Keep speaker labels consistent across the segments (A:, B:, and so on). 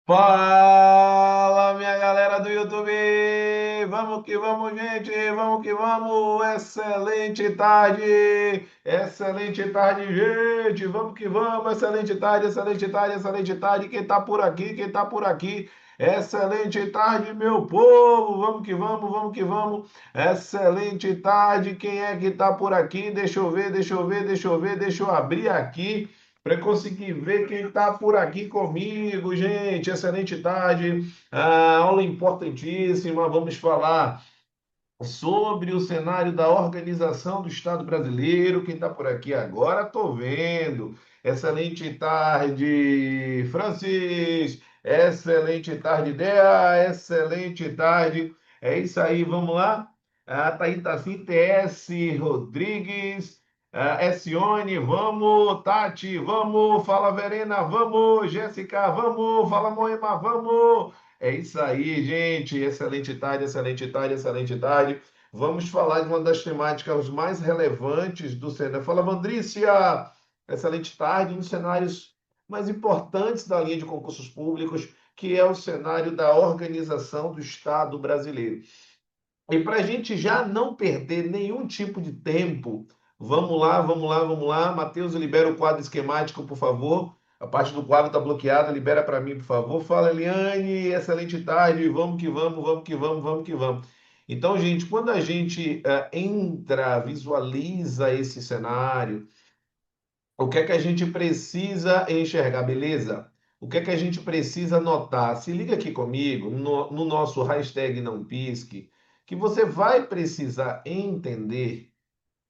A: Fala, minha galera do YouTube! Vamos que vamos, gente! Vamos que vamos! Excelente tarde, gente! Vamos que vamos! Excelente tarde, excelente tarde, excelente tarde! Quem tá por aqui, quem tá por aqui? Excelente tarde, meu povo! Vamos que vamos, vamos que vamos! Excelente tarde! Quem é que tá por aqui? Deixa eu ver, deixa eu ver, deixa eu ver, deixa eu abrir aqui para conseguir ver quem está por aqui comigo, gente. Excelente tarde, aula importantíssima. Vamos falar sobre o cenário da organização do Estado brasileiro. Quem está por aqui agora, estou vendo. Excelente tarde, Francis. Excelente tarde, Dea. Excelente tarde. É isso aí, vamos lá. Tá aí, tá assim, TS Rodrigues. Sione, vamos. Tati, vamos. Fala, Verena, vamos. Jéssica, vamos. Fala, Moema, vamos. É isso aí, gente. Excelente tarde, excelente tarde, excelente tarde. Vamos falar de uma das temáticas mais relevantes do cenário. Fala, Vandrícia. Excelente tarde. Um dos cenários mais importantes da linha de concursos públicos, que é o cenário da organização do Estado brasileiro. E para a gente já não perder nenhum tipo de tempo, vamos lá, vamos lá, vamos lá. Matheus, libera o quadro esquemático, por favor. A parte do quadro está bloqueada, libera para mim, por favor. Fala, Eliane, excelente tarde. Vamos que vamos, vamos que vamos, vamos que vamos. Então, gente, quando a gente entra, visualiza esse cenário, o que é que a gente precisa enxergar, beleza? O que é que a gente precisa notar? Se liga aqui comigo, no nosso hashtag não pisque, que você vai precisar entender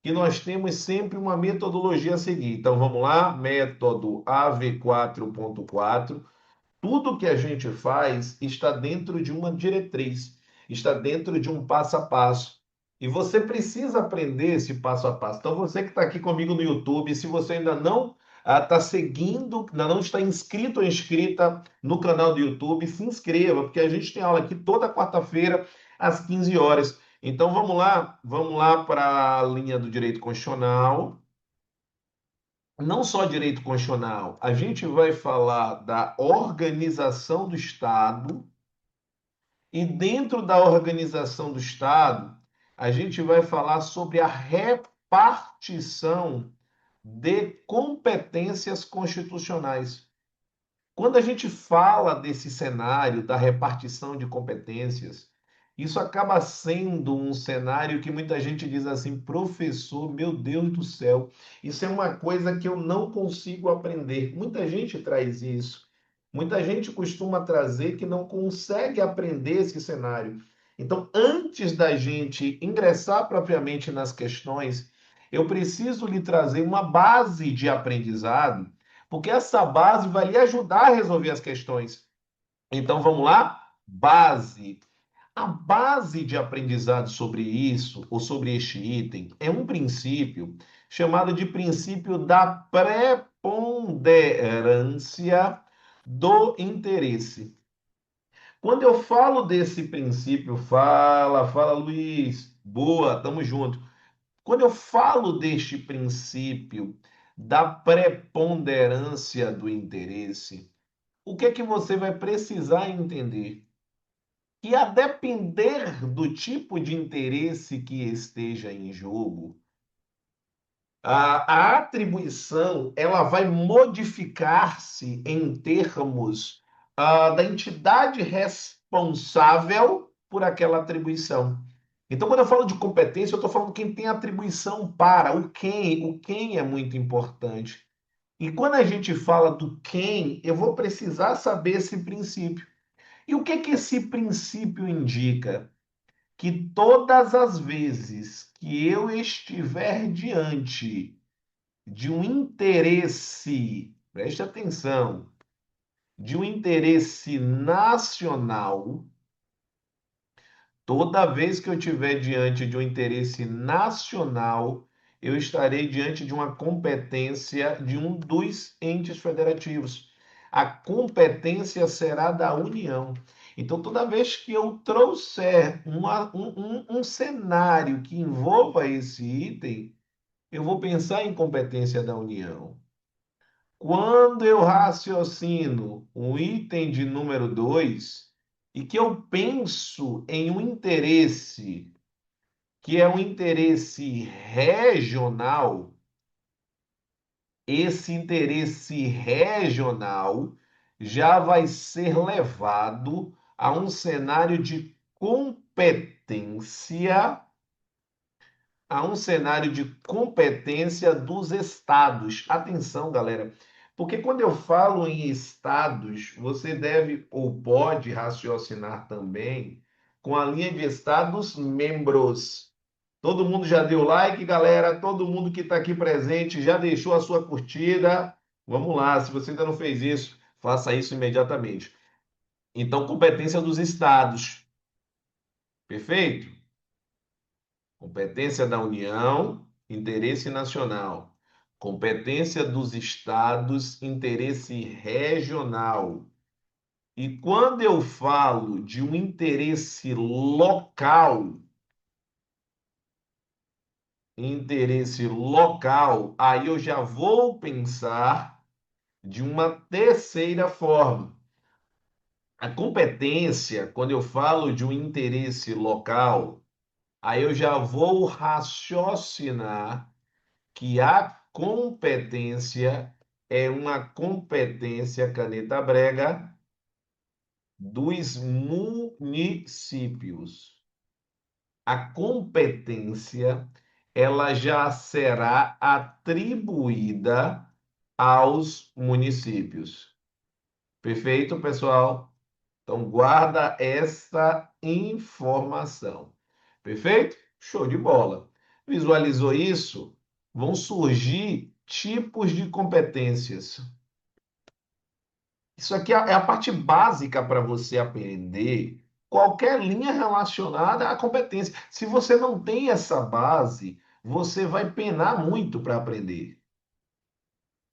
A: que nós temos sempre uma metodologia a seguir. Então vamos lá, método AV4.4. Tudo que a gente faz está dentro de uma diretriz, está dentro de um passo a passo. E você precisa aprender esse passo a passo. Então, você que está aqui comigo no YouTube, se você ainda não está seguindo, ainda não está inscrito ou inscrita no canal do YouTube, se inscreva, porque a gente tem aula aqui toda quarta-feira, às 15 horas. Então, vamos lá para a linha do direito constitucional. Não só direito constitucional, a gente vai falar da organização do Estado e dentro da organização do Estado, a gente vai falar sobre a repartição de competências constitucionais. Quando a gente fala desse cenário da repartição de competências, isso acaba sendo um cenário que muita gente diz assim, professor, meu Deus do céu, isso é uma coisa que eu não consigo aprender. Muita gente traz isso. Muita gente costuma trazer que não consegue aprender esse cenário. Então, antes da gente ingressar propriamente nas questões, eu preciso lhe trazer uma base de aprendizado porque essa base vai lhe ajudar a resolver as questões. Então vamos lá? Base. A base de aprendizado sobre isso, ou sobre este item, é um princípio chamado de princípio da preponderância do interesse. Quando eu falo desse princípio, fala Luiz, boa, tamo junto. Quando eu falo deste princípio da preponderância do interesse, o que é que você vai precisar entender? Que a depender do tipo de interesse que esteja em jogo, a atribuição ela vai modificar-se em termos da entidade responsável por aquela atribuição. Então, quando eu falo de competência, eu estou falando quem tem atribuição para o quem é muito importante. E quando a gente fala do quem, eu vou precisar saber esse princípio. E o que que esse princípio indica? Que todas as vezes que eu estiver diante de um interesse, preste atenção, de um interesse nacional, toda vez que eu estiver diante de um interesse nacional, eu estarei diante de uma competência de um dos entes federativos. A competência será da União. Então, toda vez que eu trouxer um cenário que envolva esse item, eu vou pensar em competência da União. Quando eu raciocino um item de número 2 e que eu penso em um interesse que é um interesse regional, esse interesse regional já vai ser levado a um cenário de competência, dos estados. Atenção, galera, porque quando eu falo em estados, você deve ou pode raciocinar também com a linha de estados membros. Todo mundo já deu like, galera. Todo mundo que está aqui presente já deixou a sua curtida. Vamos lá, se você ainda não fez isso, faça isso imediatamente. Então, competência dos estados, perfeito? Competência da União, interesse nacional. Competência dos estados, interesse regional. E quando eu falo de um interesse local, aí eu já vou pensar de uma terceira forma. A competência, quando eu falo de um interesse local, aí eu já vou raciocinar que a competência é uma competência, caneta brega, dos municípios. A competência ela já será atribuída aos municípios. Perfeito, pessoal? Então guarda essa informação. Perfeito? Show de bola. Visualizou isso? Vão surgir tipos de competências. Isso aqui é a parte básica para você aprender qualquer linha relacionada à competência. Se você não tem essa base, você vai penar muito para aprender.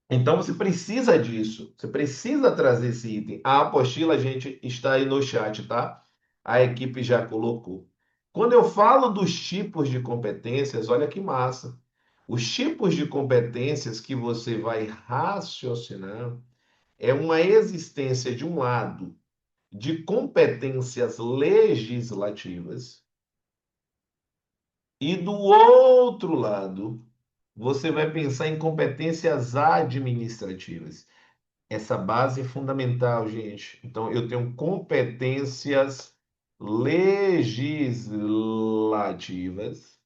A: Então você precisa disso. Você precisa trazer esse item. A apostila, gente, está aí no chat, tá? A equipe já colocou. Quando eu falo dos tipos de competências, olha que massa. Os tipos de competências que você vai raciocinar é uma existência, de um lado, de competências legislativas, e do outro lado, você vai pensar em competências administrativas. Essa base é fundamental, gente. Então, eu tenho competências legislativas,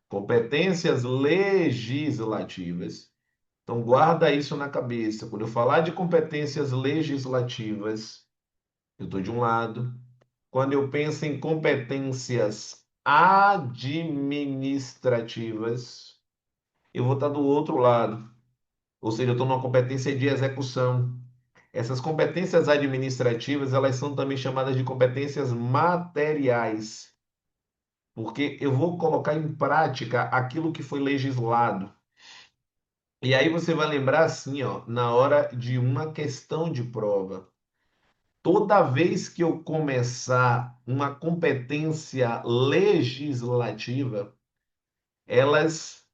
A: competências legislativas. Então, guarda isso na cabeça. Quando eu falar de competências legislativas, eu estou de um lado. Quando eu penso em competências administrativas, eu vou estar do outro lado. Ou seja, eu estou numa competência de execução. Essas competências administrativas, elas são também chamadas de competências materiais, porque eu vou colocar em prática aquilo que foi legislado. E aí você vai lembrar assim, ó, na hora de uma questão de prova. Toda vez que eu começar uma competência legislativa, elas.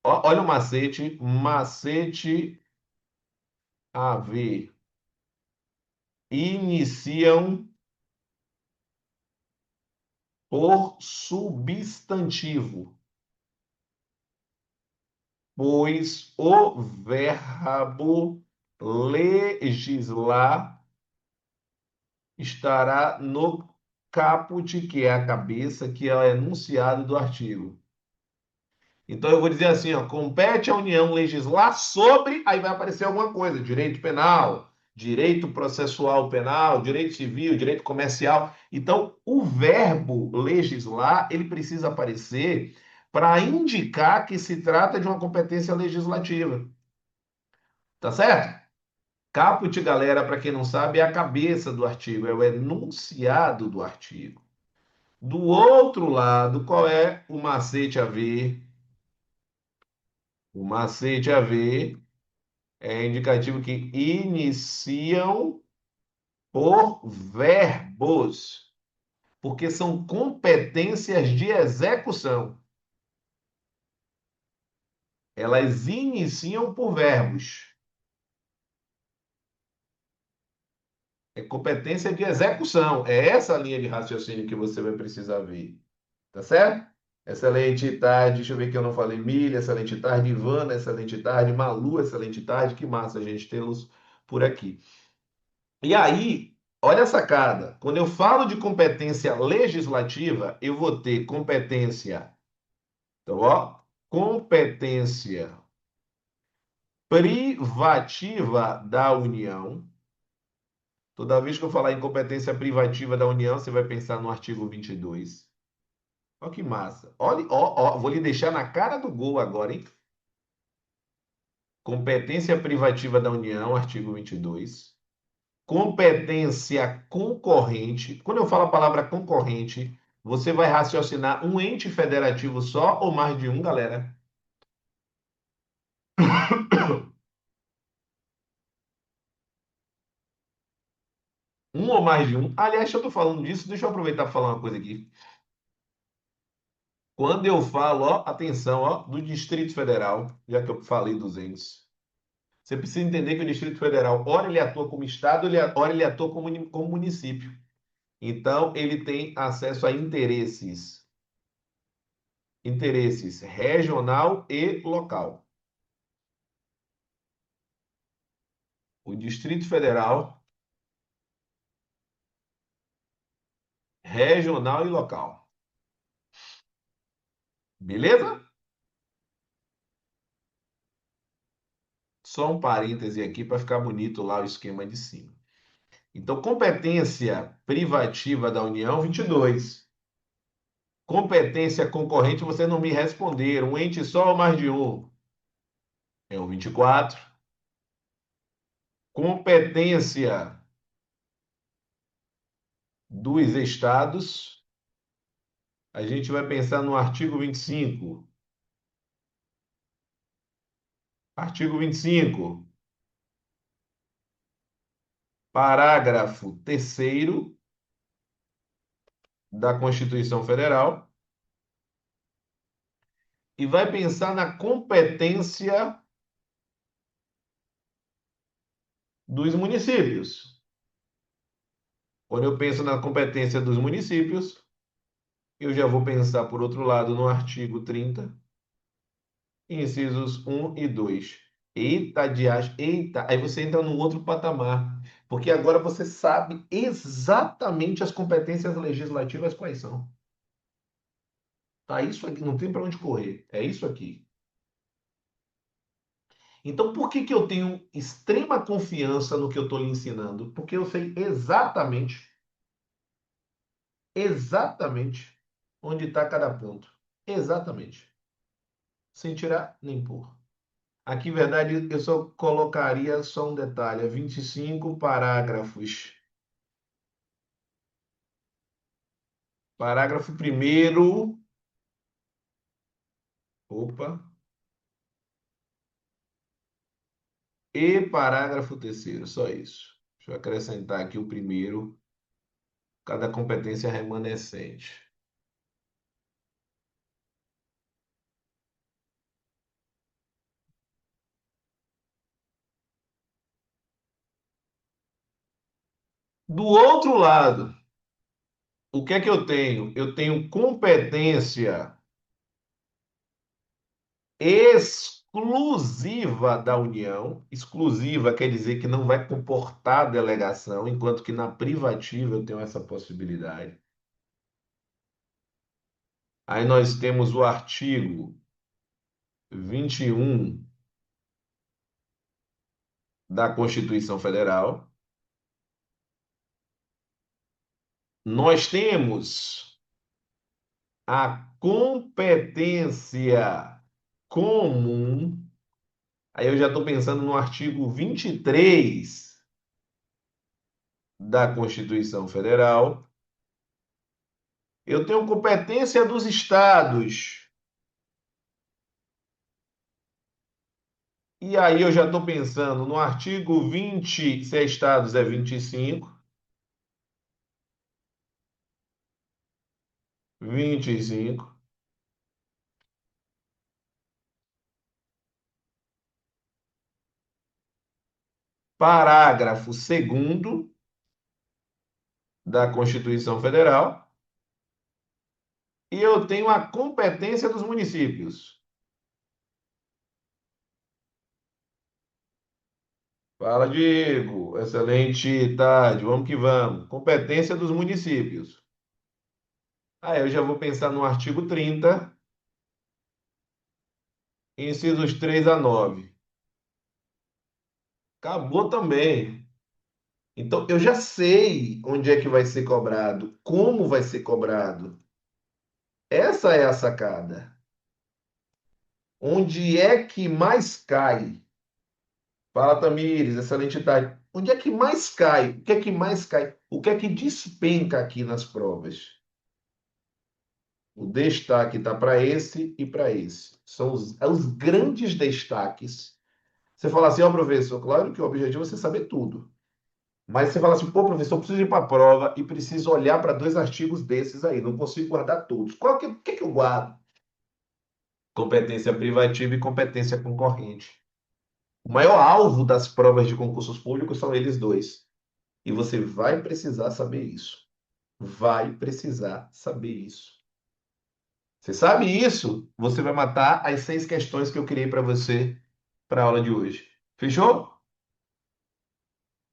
A: Olha o macete, macete AV. Iniciam por substantivo, pois o verbo legislar estará no caput, que é a cabeça, que é o enunciado do artigo. Então eu vou dizer assim, ó, compete à União legislar sobre, aí vai aparecer alguma coisa, direito penal, direito processual penal, direito civil, direito comercial. Então, o verbo legislar, ele precisa aparecer para indicar que se trata de uma competência legislativa. Tá certo? Caput, galera, para quem não sabe, é a cabeça do artigo, é o enunciado do artigo. Do outro lado, qual é o macete a ver? O macete a ver é indicativo que iniciam por verbos, porque são competências de execução. Elas iniciam por verbos. É competência de execução. É essa a linha de raciocínio que você vai precisar ver. Tá certo? Excelente tarde. Deixa eu ver que eu não falei milha. Excelente tarde, Ivana. Excelente tarde, Malu. Excelente tarde. Que massa a gente tê-los por aqui. E aí, olha a sacada. Quando eu falo de competência legislativa, eu vou ter competência, então, ó, competência privativa da União. Toda vez que eu falar em competência privativa da União, você vai pensar no artigo 22. Olha que massa. Olha, ó, vou lhe deixar na cara do gol agora, hein? Competência privativa da União, artigo 22. Competência concorrente. Quando eu falo a palavra concorrente, você vai raciocinar um ente federativo só ou mais de um, galera? Um ou mais de um. Aliás, se eu estou falando disso, deixa eu aproveitar para falar uma coisa aqui. Quando eu falo, ó, atenção, ó, do Distrito Federal, já que eu falei dos entes, você precisa entender que o Distrito Federal, ora ele atua como Estado, ora ele atua como município. Então, ele tem acesso a interesses regional e local. O Distrito Federal, regional e local. Beleza? Só um parêntese aqui para ficar bonito lá o esquema de cima. Então, competência privativa da União, 22. Competência concorrente, vocês não me responderam. Um ente só ou mais de um? É o 24. Competência dos estados, a gente vai pensar no artigo 25. Artigo 25, parágrafo terceiro da Constituição Federal. E vai pensar na competência dos municípios. Quando eu penso na competência dos municípios, eu já vou pensar, por outro lado, no artigo 30, incisos um e 2. Eita, diacho, eita, aí você entra num outro patamar, porque agora você sabe exatamente as competências legislativas quais são. Tá isso aqui, não tem para onde correr. É isso aqui. Então, por que que eu tenho extrema confiança no que eu estou lhe ensinando? Porque eu sei exatamente onde está cada ponto. Exatamente. Sem tirar nem pôr. Aqui, em verdade, eu só colocaria só um detalhe: 25 parágrafos. Parágrafo primeiro. Opa. E parágrafo terceiro. Só isso. Deixa eu acrescentar aqui o primeiro. Cada competência remanescente. Do outro lado, o que é que eu tenho? Eu tenho competência exclusiva da União. Exclusiva quer dizer que não vai comportar delegação, enquanto que na privativa eu tenho essa possibilidade. Aí nós temos o artigo 21 da Constituição Federal. Nós temos a competência comum. Aí eu já estou pensando no artigo 23 da Constituição Federal. Eu tenho competência dos estados. E aí eu já estou pensando no artigo 20, se é estados é 25, 25. parágrafo segundo da Constituição Federal, e eu tenho a competência dos municípios. Fala, Diego. Excelente tarde. Vamos que vamos. Competência dos municípios. Aí eu já vou pensar no artigo 30, incisos 3 a 9. Acabou também. Então eu já sei onde é que vai ser cobrado, como vai ser cobrado. Essa é a sacada. Onde é que mais cai? Fala, Tamires, excelente tarde. Onde é que mais cai? O que é que mais cai? O que é que despenca aqui nas provas? O destaque está para esse e para esse. São os grandes destaques. Você fala assim, ó, professor, claro que o objetivo é você saber tudo. Mas você fala assim, pô, professor, eu preciso ir para a prova e preciso olhar para dois artigos desses aí, não consigo guardar todos. O que que eu guardo? Competência privativa e competência concorrente. O maior alvo das provas de concursos públicos são eles dois. E você vai precisar saber isso. Vai precisar saber isso. Você sabe isso? Você vai matar as 6 questões que eu criei para você para a aula de hoje. Fechou?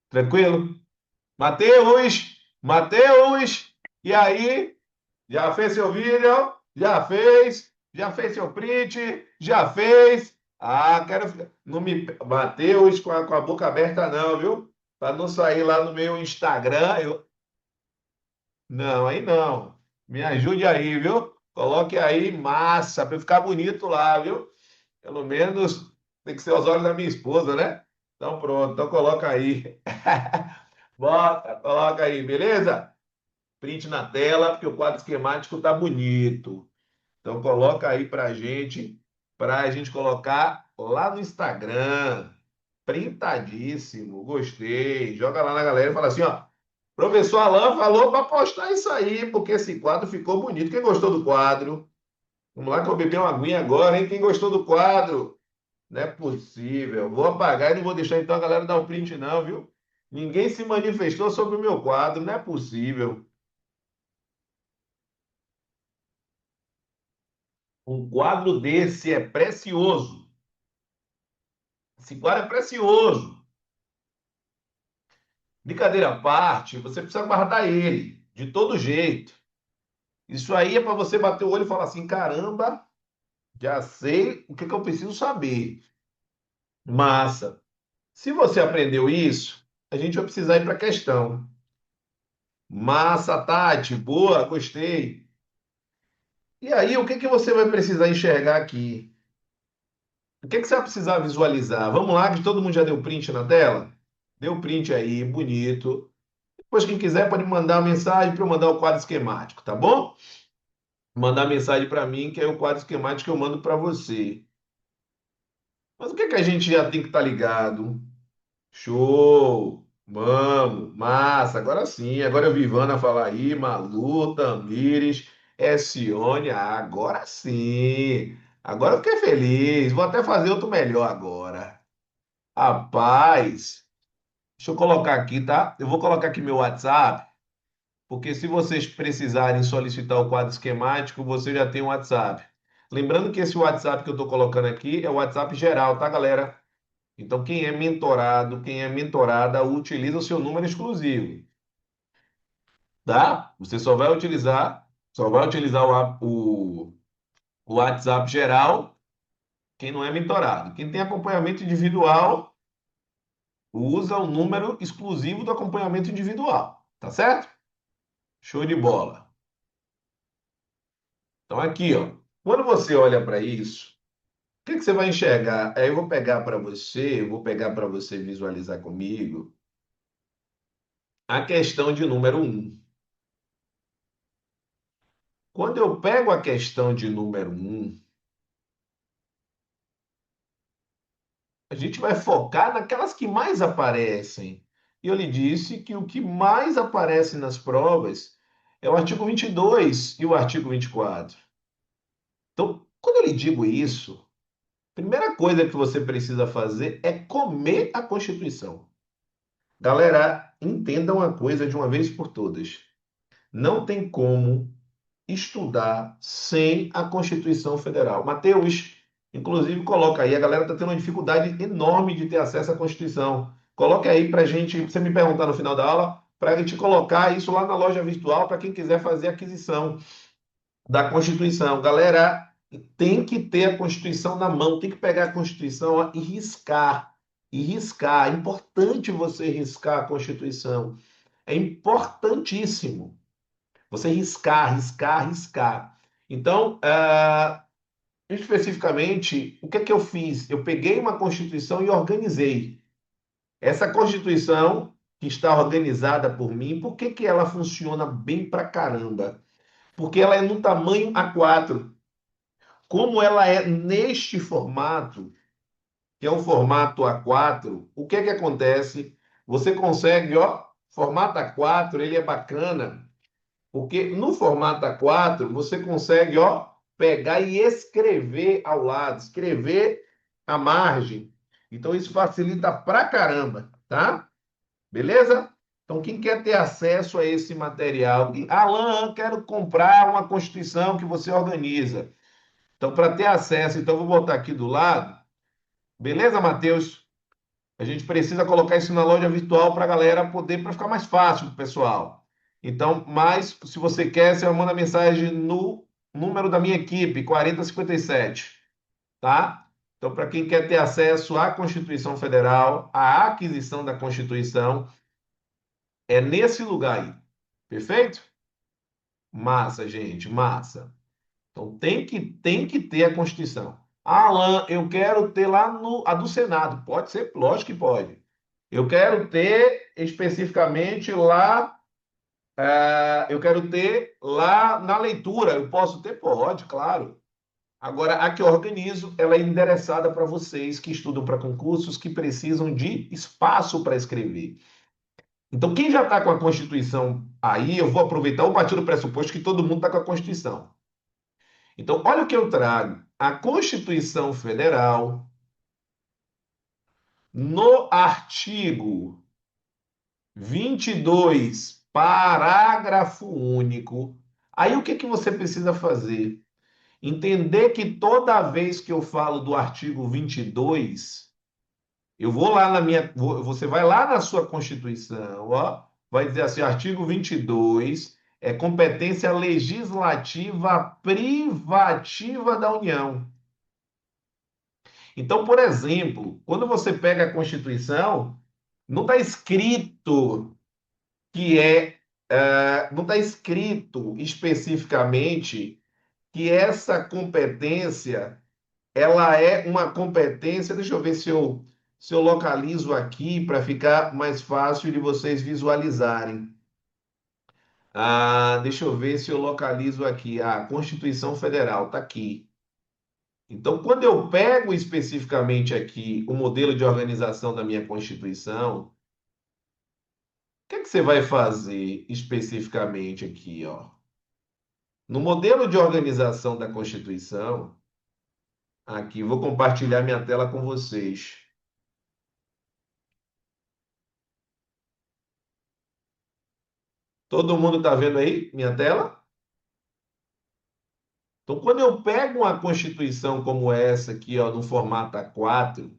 A: Tranquilo? Mateus! Mateus! E aí? Já fez seu vídeo? Já fez? Já fez seu print? Já fez? Ah, quero. Não me. Mateus com a boca aberta, não, viu? Para não sair lá no meu Instagram. Não, aí não. Me ajude aí, viu? Coloque aí massa para ficar bonito lá, viu? Pelo menos tem que ser aos olhos da minha esposa, né? Então pronto, então coloca aí. Bota, coloca aí, beleza? Print na tela, porque o quadro esquemático tá bonito. Então coloca aí pra gente colocar lá no Instagram. Printadíssimo, gostei. Joga lá na galera e fala assim, ó. Professor Alain falou para postar isso aí, porque esse quadro ficou bonito. Quem gostou do quadro? Vamos lá que eu vou beber uma aguinha agora, hein? Quem gostou do quadro? Não é possível. Vou apagar e não vou deixar então a galera dar o print, não, viu? Ninguém se manifestou sobre o meu quadro, não é possível. Um quadro desse é precioso. Esse quadro é precioso. Brincadeira à parte, você precisa guardar ele, de todo jeito. Isso aí é para você bater o olho e falar assim: caramba, já sei o que que eu preciso saber. Massa. Se você aprendeu isso, a gente vai precisar ir para a questão. Massa, Tati, boa, gostei. E aí, o que que você vai precisar enxergar aqui? O que que você vai precisar visualizar? Vamos lá, que todo mundo já deu print na tela? Deu print aí, bonito. Depois, quem quiser, pode mandar uma mensagem para eu mandar o quadro esquemático, tá bom? Mandar mensagem para mim, que é o quadro esquemático que eu mando para você. Mas o que que a gente já tem que estar ligado? Show! Vamos, massa, agora sim. Agora eu vi Ivana falar aí, Malu, Tamires, Essione, agora sim. Agora eu fiquei feliz. Vou até fazer outro melhor agora. Rapaz, deixa eu colocar aqui, tá? Eu vou colocar aqui meu WhatsApp, porque se vocês precisarem solicitar o quadro esquemático, você já tem o WhatsApp. Lembrando que esse WhatsApp que eu estou colocando aqui é o WhatsApp geral, tá, galera? Então, quem é mentorado, quem é mentorada, utiliza o seu número exclusivo, tá? Você só vai utilizar o WhatsApp geral, quem não é mentorado. Quem tem acompanhamento individual, usa o número exclusivo do acompanhamento individual, tá certo? Show de bola. Então, aqui, ó, quando você olha para isso, o que que você vai enxergar? Aí eu vou pegar para você, eu vou pegar para você visualizar comigo a questão de número um. Quando eu pego a questão de número um, a gente vai focar naquelas que mais aparecem. E eu lhe disse que o que mais aparece nas provas é o artigo 22 e o artigo 24. Então, quando eu lhe digo isso, a primeira coisa que você precisa fazer é comer a Constituição. Galera, entendam uma coisa de uma vez por todas. Não tem como estudar sem a Constituição Federal. Mateus, inclusive, coloca aí, a galera está tendo uma dificuldade enorme de ter acesso à Constituição. Coloca aí para a gente, você me perguntar no final da aula, para a gente colocar isso lá na loja virtual para quem quiser fazer aquisição da Constituição. Galera, tem que ter a Constituição na mão, tem que pegar a Constituição ó, e riscar. E riscar. É importante você riscar a Constituição. É importantíssimo. Você riscar, riscar, riscar. Então, especificamente, o que é que eu fiz? Eu peguei uma Constituição e organizei. Essa Constituição, que está organizada por mim, por que que ela funciona bem pra caramba? Porque ela é no tamanho A4. Como ela é neste formato, que é o formato A4, o que é que acontece? Você consegue, ó, formato A4, ele é bacana, porque no formato A4 você consegue, ó, pegar e escrever ao lado, escrever à margem. Então isso facilita pra caramba, tá? Beleza? Então quem quer ter acesso a esse material, Alan, quero comprar uma Constituição que você organiza. Então para ter acesso, então eu vou botar aqui do lado. Beleza, Matheus? A gente precisa colocar isso na loja virtual para a galera poder, para ficar mais fácil para o pessoal. Então, mas se você quer, você manda mensagem no número da minha equipe, 4057, tá? Então, para quem quer ter acesso à Constituição Federal, à aquisição da Constituição, é nesse lugar aí. Perfeito? Massa, gente, massa. Então tem que ter a Constituição. Ah, Alan, eu quero ter lá no, a do Senado. Pode ser? Lógico que pode. Eu quero ter especificamente lá, eu quero ter lá na leitura. Eu posso ter? Pode, claro. Agora, a que eu organizo, ela é endereçada para vocês que estudam para concursos, que precisam de espaço para escrever. Então, quem já está com a Constituição aí, eu vou aproveitar o batido pressuposto que todo mundo está com a Constituição. Então, olha o que eu trago. A Constituição Federal, no artigo 22, parágrafo único. Aí o que que você precisa fazer? Entender que toda vez que eu falo do artigo 22, eu vou lá na minha, você vai lá na sua Constituição, ó, vai dizer assim, artigo 22 é competência legislativa privativa da União. Então, por exemplo, quando você pega a Constituição, não está escrito que não está escrito especificamente que essa competência ela é uma competência. Deixa eu ver se eu localizo aqui para ficar mais fácil de vocês visualizarem. Deixa eu ver se eu localizo aqui. A Constituição Federal está aqui. Então, quando eu pego especificamente aqui o modelo de organização da minha Constituição, o que é que você vai fazer especificamente aqui, ó? No modelo de organização da Constituição, aqui, vou compartilhar minha tela com vocês. Todo mundo está vendo aí minha tela? Então, quando eu pego uma Constituição como essa aqui, ó, no formato A4,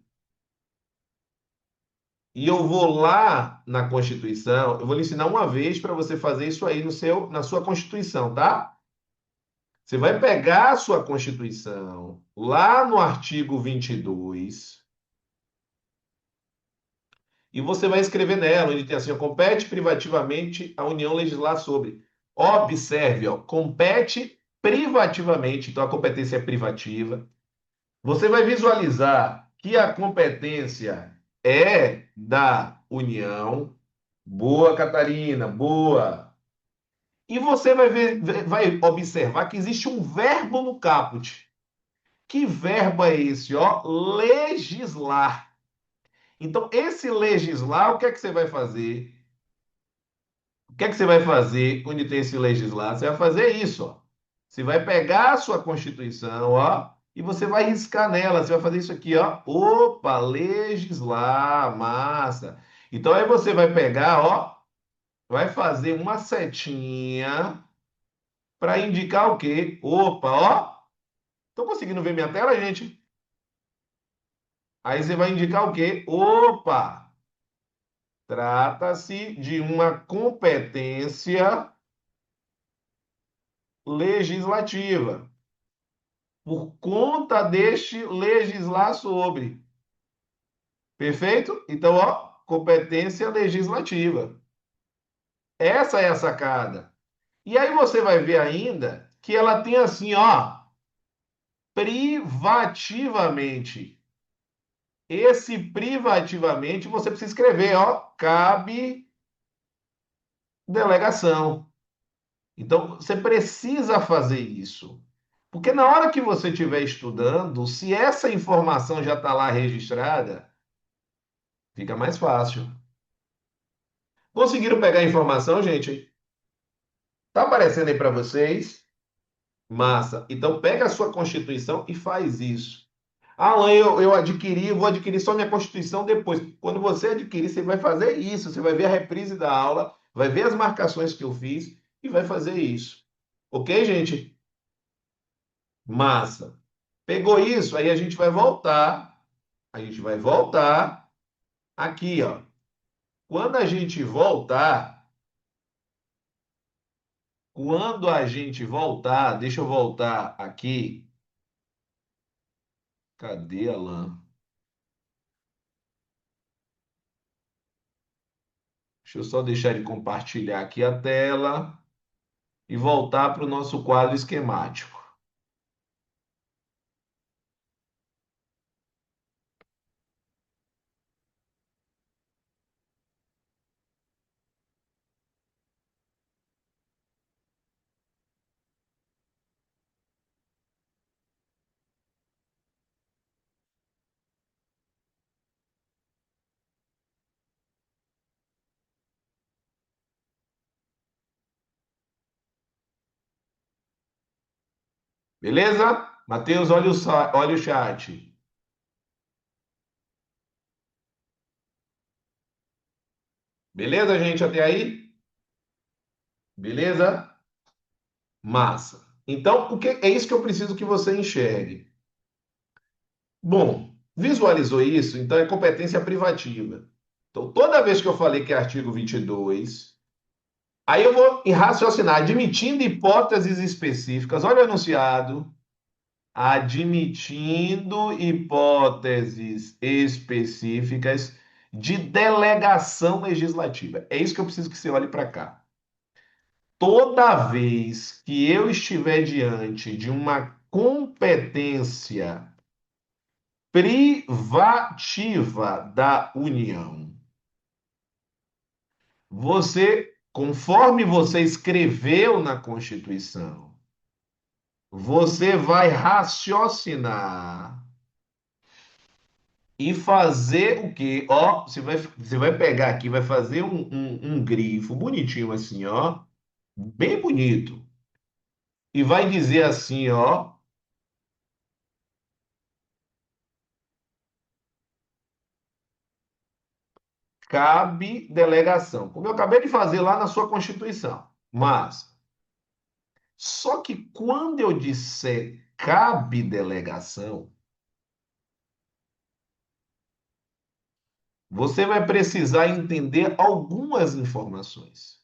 A: e eu vou lá na Constituição, eu vou lhe ensinar uma vez para você fazer isso aí na sua Constituição, tá? Você vai pegar a sua Constituição, lá no artigo 22, e você vai escrever nela, onde tem assim, ó, compete privativamente a União legislar sobre. Observe, ó, compete privativamente, então a competência é privativa. Você vai visualizar que a competência é da União. Boa, Catarina, boa. E você vai ver, vai observar que existe um verbo no caput. Que verbo é esse, ó? Legislar. Então, esse legislar, o que é que você vai fazer? O que é que você vai fazer quando tem esse legislar? Você vai fazer isso, ó. Você vai pegar a sua Constituição, ó, e você vai riscar nela. Você vai fazer isso aqui, ó. Opa, legislar, massa. Então aí você vai pegar, ó, vai fazer uma setinha para indicar o quê? Opa, ó. Estão conseguindo ver minha tela, gente? Aí você vai indicar o quê? Opa, trata-se de uma competência legislativa. Por conta deste legislar sobre. Perfeito? Então, ó, competência legislativa. Essa é a sacada. E aí você vai ver ainda que ela tem assim, ó, privativamente. Esse privativamente você precisa escrever, ó, cabe delegação. Então, você precisa fazer isso. Porque na hora que você estiver estudando, se essa informação já está lá registrada, fica mais fácil. Conseguiram pegar a informação, gente? Tá aparecendo aí para vocês? Massa. Então, pega a sua Constituição e faz isso. Alan, eu adquiri, vou adquirir só minha Constituição depois. Quando você adquirir, você vai fazer isso. Você vai ver a reprise da aula, vai ver as marcações que eu fiz e vai fazer isso. Ok, gente? Massa. Pegou isso? Aí a gente vai voltar. A gente vai voltar aqui, ó. Quando a gente voltar, quando a gente voltar, deixa eu voltar aqui. Cadê a lã? Deixa eu só deixar ele compartilhar aqui a tela e voltar para o nosso quadro esquemático. Beleza? Matheus, olha o chat. Beleza, gente, até aí? Beleza? Massa. Então, o que é isso que eu preciso que você enxergue? Bom, visualizou isso? Então é competência privativa. Então, toda vez que eu falei que é artigo 22, aí eu vou raciocinar, admitindo hipóteses específicas. Olha o enunciado. Admitindo hipóteses específicas de delegação legislativa. É isso que eu preciso que você olhe para cá. Toda vez que eu estiver diante de uma competência privativa da União, conforme você escreveu na Constituição, você vai raciocinar e fazer o quê? Ó, você vai pegar aqui, vai fazer um grifo bonitinho assim, ó, bem bonito, e vai dizer assim, ó, cabe delegação, como eu acabei de fazer lá na sua Constituição. Mas, só que quando eu disser cabe delegação, você vai precisar entender algumas informações.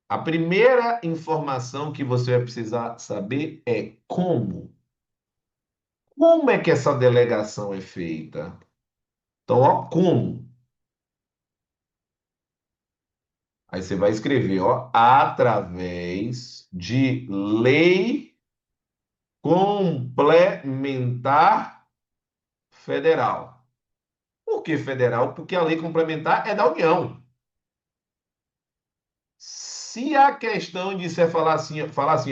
A: A primeira informação que você vai precisar saber é como. Como é que essa delegação é feita? Então, ó, como? Aí você vai escrever, ó, através de lei complementar federal. Por que federal? Porque a lei complementar é da União. Se a questão de você falar assim,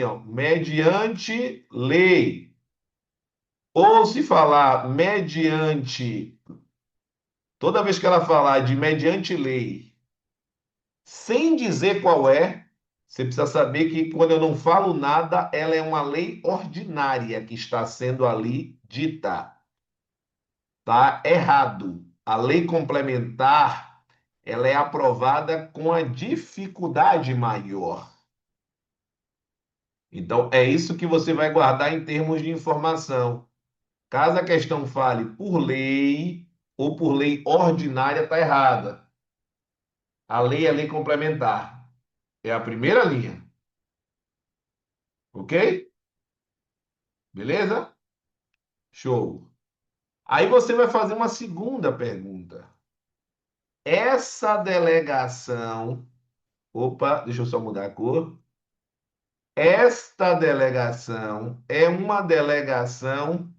A: ó, mediante lei, ou se falar mediante, toda vez que ela falar de mediante lei, sem dizer qual é, você precisa saber que quando eu não falo nada, ela é uma lei ordinária que está sendo ali dita. Tá errado. A lei complementar ela é aprovada com a dificuldade maior. Então, é isso que você vai guardar em termos de informação. Caso a questão fale por lei ou por lei ordinária, está errada. A lei é lei complementar. É a primeira linha. Ok? Beleza? Show. Aí você vai fazer uma segunda pergunta. Essa delegação. Opa, deixa eu só mudar a cor. Esta delegação é uma delegação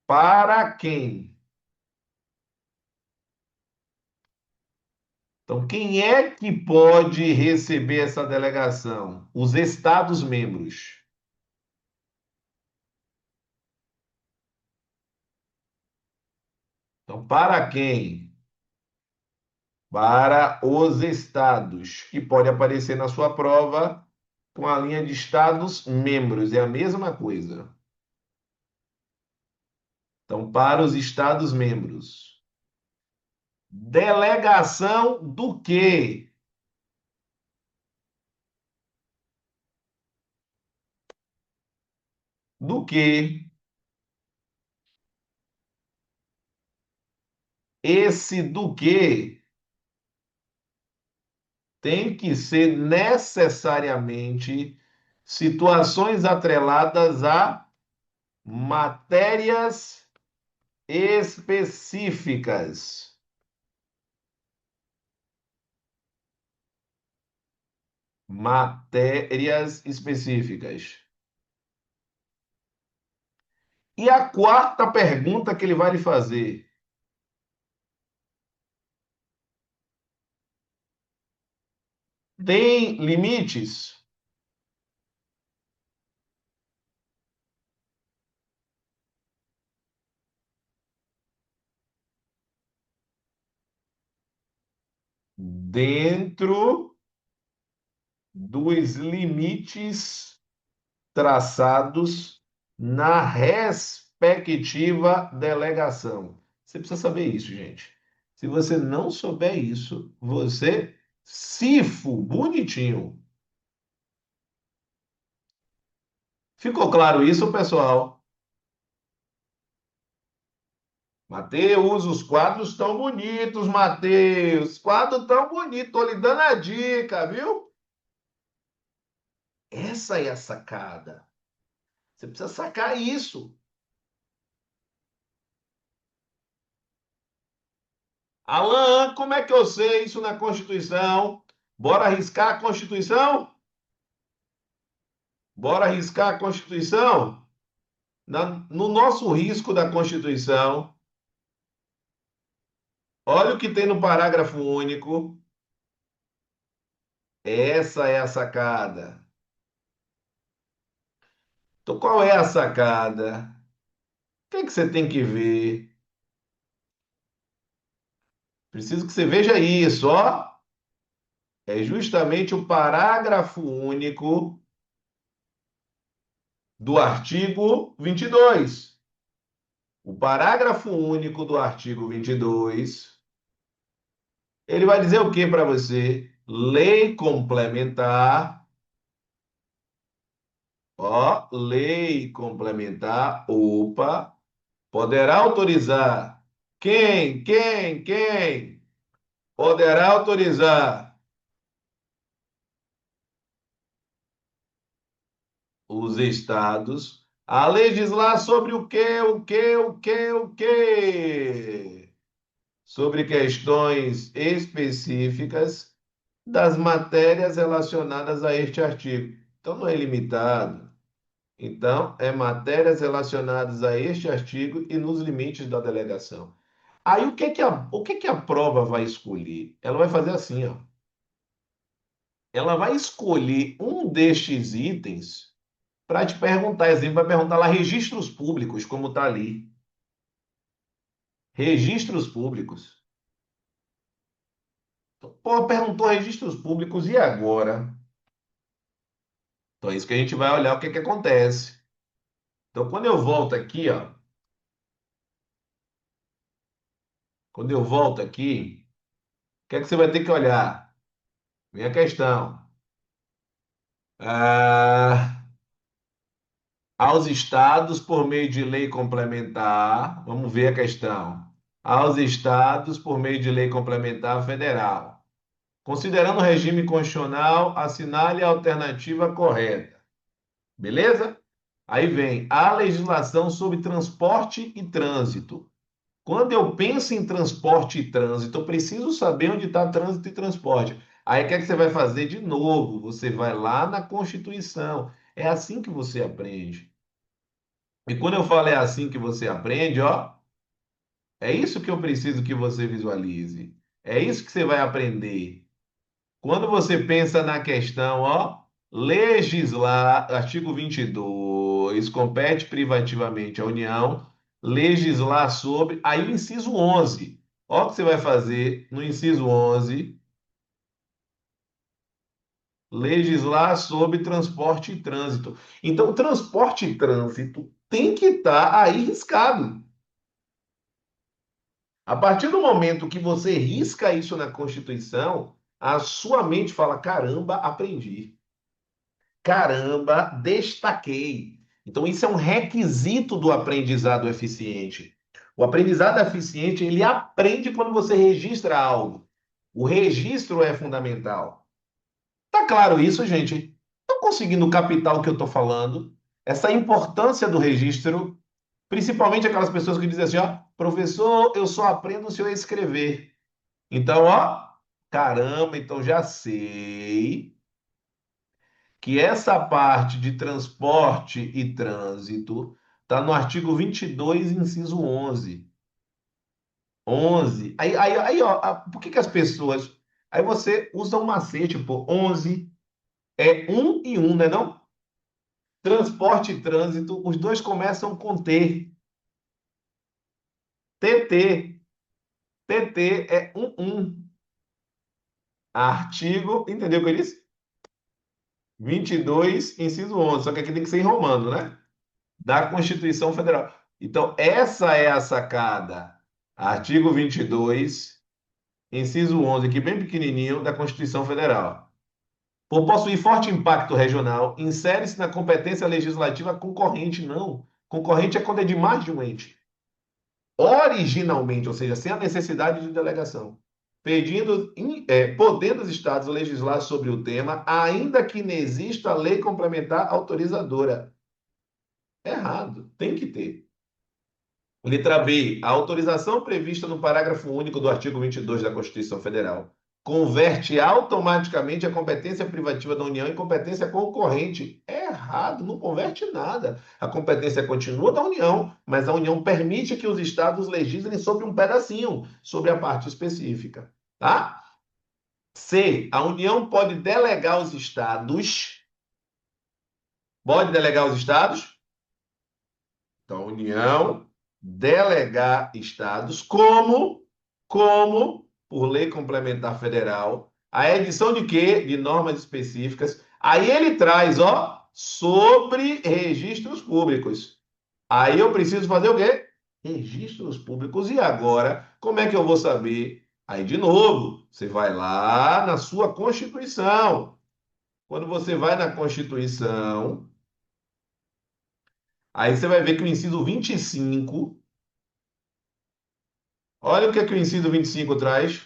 A: para quem? Então, quem é que pode receber essa delegação? Os Estados-membros. Então, para quem? Para os estados, que pode aparecer na sua prova com a linha de Estados-membros. É a mesma coisa. Então, para os Estados-membros. Delegação do quê? Do quê? Esse do quê tem que ser necessariamente situações atreladas a matérias específicas. Matérias específicas. E a quarta pergunta que ele vai lhe fazer: tem limites? Dentro dos limites traçados na respectiva delegação. Você precisa saber isso, gente. Se você não souber isso, você cifo bonitinho. Ficou claro isso, pessoal? Mateus, os quadros estão bonitos, Mateus. Os quadros estão bonitos. Tô lhe dando a dica, viu? Essa é a sacada. Você precisa sacar isso. Alan, como é que eu sei isso na Constituição? Bora arriscar a Constituição? Bora arriscar a Constituição? No nosso risco da Constituição, olha o que tem no parágrafo único. Essa é a sacada. Então, qual é a sacada? O que é que você tem que ver? Preciso que você veja isso, ó. É justamente o parágrafo único do artigo 22. O parágrafo único do artigo 22, ele vai dizer o que para você? Lei complementar, ó, lei complementar, opa, poderá autorizar. Quem? Poderá autorizar os estados a legislar sobre o quê? O quê? Sobre questões específicas das matérias relacionadas a este artigo. Então, não é limitado. Então, é matérias relacionadas a este artigo e nos limites da delegação. Aí, o que que a prova vai escolher? Ela vai fazer assim, ó. Ela vai escolher um destes itens para te perguntar, exemplo, vai perguntar lá registros públicos, como está ali. Registros públicos. Pô, perguntou registros públicos e agora? Então é isso que a gente vai olhar o que que acontece. Então quando eu volto aqui, ó, Quando eu volto aqui, o que é que você vai ter que olhar? Vem a questão. Ah, aos estados, por meio de lei complementar, vamos ver a questão. Aos estados, por meio de lei complementar federal. Considerando o regime constitucional, assinale a alternativa correta. Beleza? Aí vem a legislação sobre transporte e trânsito. Quando eu penso em transporte e trânsito, eu preciso saber onde está trânsito e transporte. Aí o que é que você vai fazer de novo? Você vai lá na Constituição. É assim que você aprende. E quando eu falo é assim que você aprende, ó, é isso que eu preciso que você visualize. É isso que você vai aprender. Quando você pensa na questão, ó, legislar, artigo 22, compete privativamente à União legislar sobre, aí o inciso 11. Ó o que você vai fazer no inciso 11, legislar sobre transporte e trânsito. Então, transporte e trânsito tem que estar aí riscado. A partir do momento que você risca isso na Constituição, a sua mente fala: caramba, aprendi. Caramba, destaquei. Então, isso é um requisito do aprendizado eficiente. O aprendizado eficiente, ele aprende quando você registra algo. O registro é fundamental. Tá claro isso, gente? Estão conseguindo captar o que eu estou falando? Essa importância do registro, principalmente aquelas pessoas que dizem assim, ó, professor, eu só aprendo se eu escrever. Então, ó, caramba, então já sei que essa parte de transporte e trânsito está no artigo 22, inciso 11. 11. Aí ó, por que que as pessoas... Aí você usa um macete, pô, 11 é um e um, né não? Transporte e trânsito, os dois começam com T. TT. TT é um. Artigo, entendeu o que eu disse? 22, inciso 11. Só que aqui tem que ser em romano, né? Da Constituição Federal. Então, essa é a sacada. Artigo 22, inciso 11, aqui bem pequenininho, da Constituição Federal. Por possuir forte impacto regional, insere-se na competência legislativa concorrente. Não. Concorrente é quando é de mais de um ente. Originalmente, ou seja, sem a necessidade de delegação. Podendo os estados legislar sobre o tema, ainda que não exista lei complementar autorizadora. Errado. Tem que ter. Letra B. A autorização prevista no parágrafo único do artigo 22 da Constituição Federal converte automaticamente a competência privativa da União em competência concorrente. É errado, não converte nada. A competência continua da União, mas a União permite que os estados legislem sobre um pedacinho, sobre a parte específica, tá? C. A União pode delegar aos estados. Então, a União delegar estados como, por lei complementar federal, a edição de quê? De normas específicas. Aí ele traz, ó, sobre registros públicos. Aí eu preciso fazer o quê? Registros públicos. E agora, como é que eu vou saber? Aí, de novo, você vai lá na sua Constituição. Quando você vai na Constituição, aí você vai ver que o inciso 25. Olha o que o inciso 25 traz.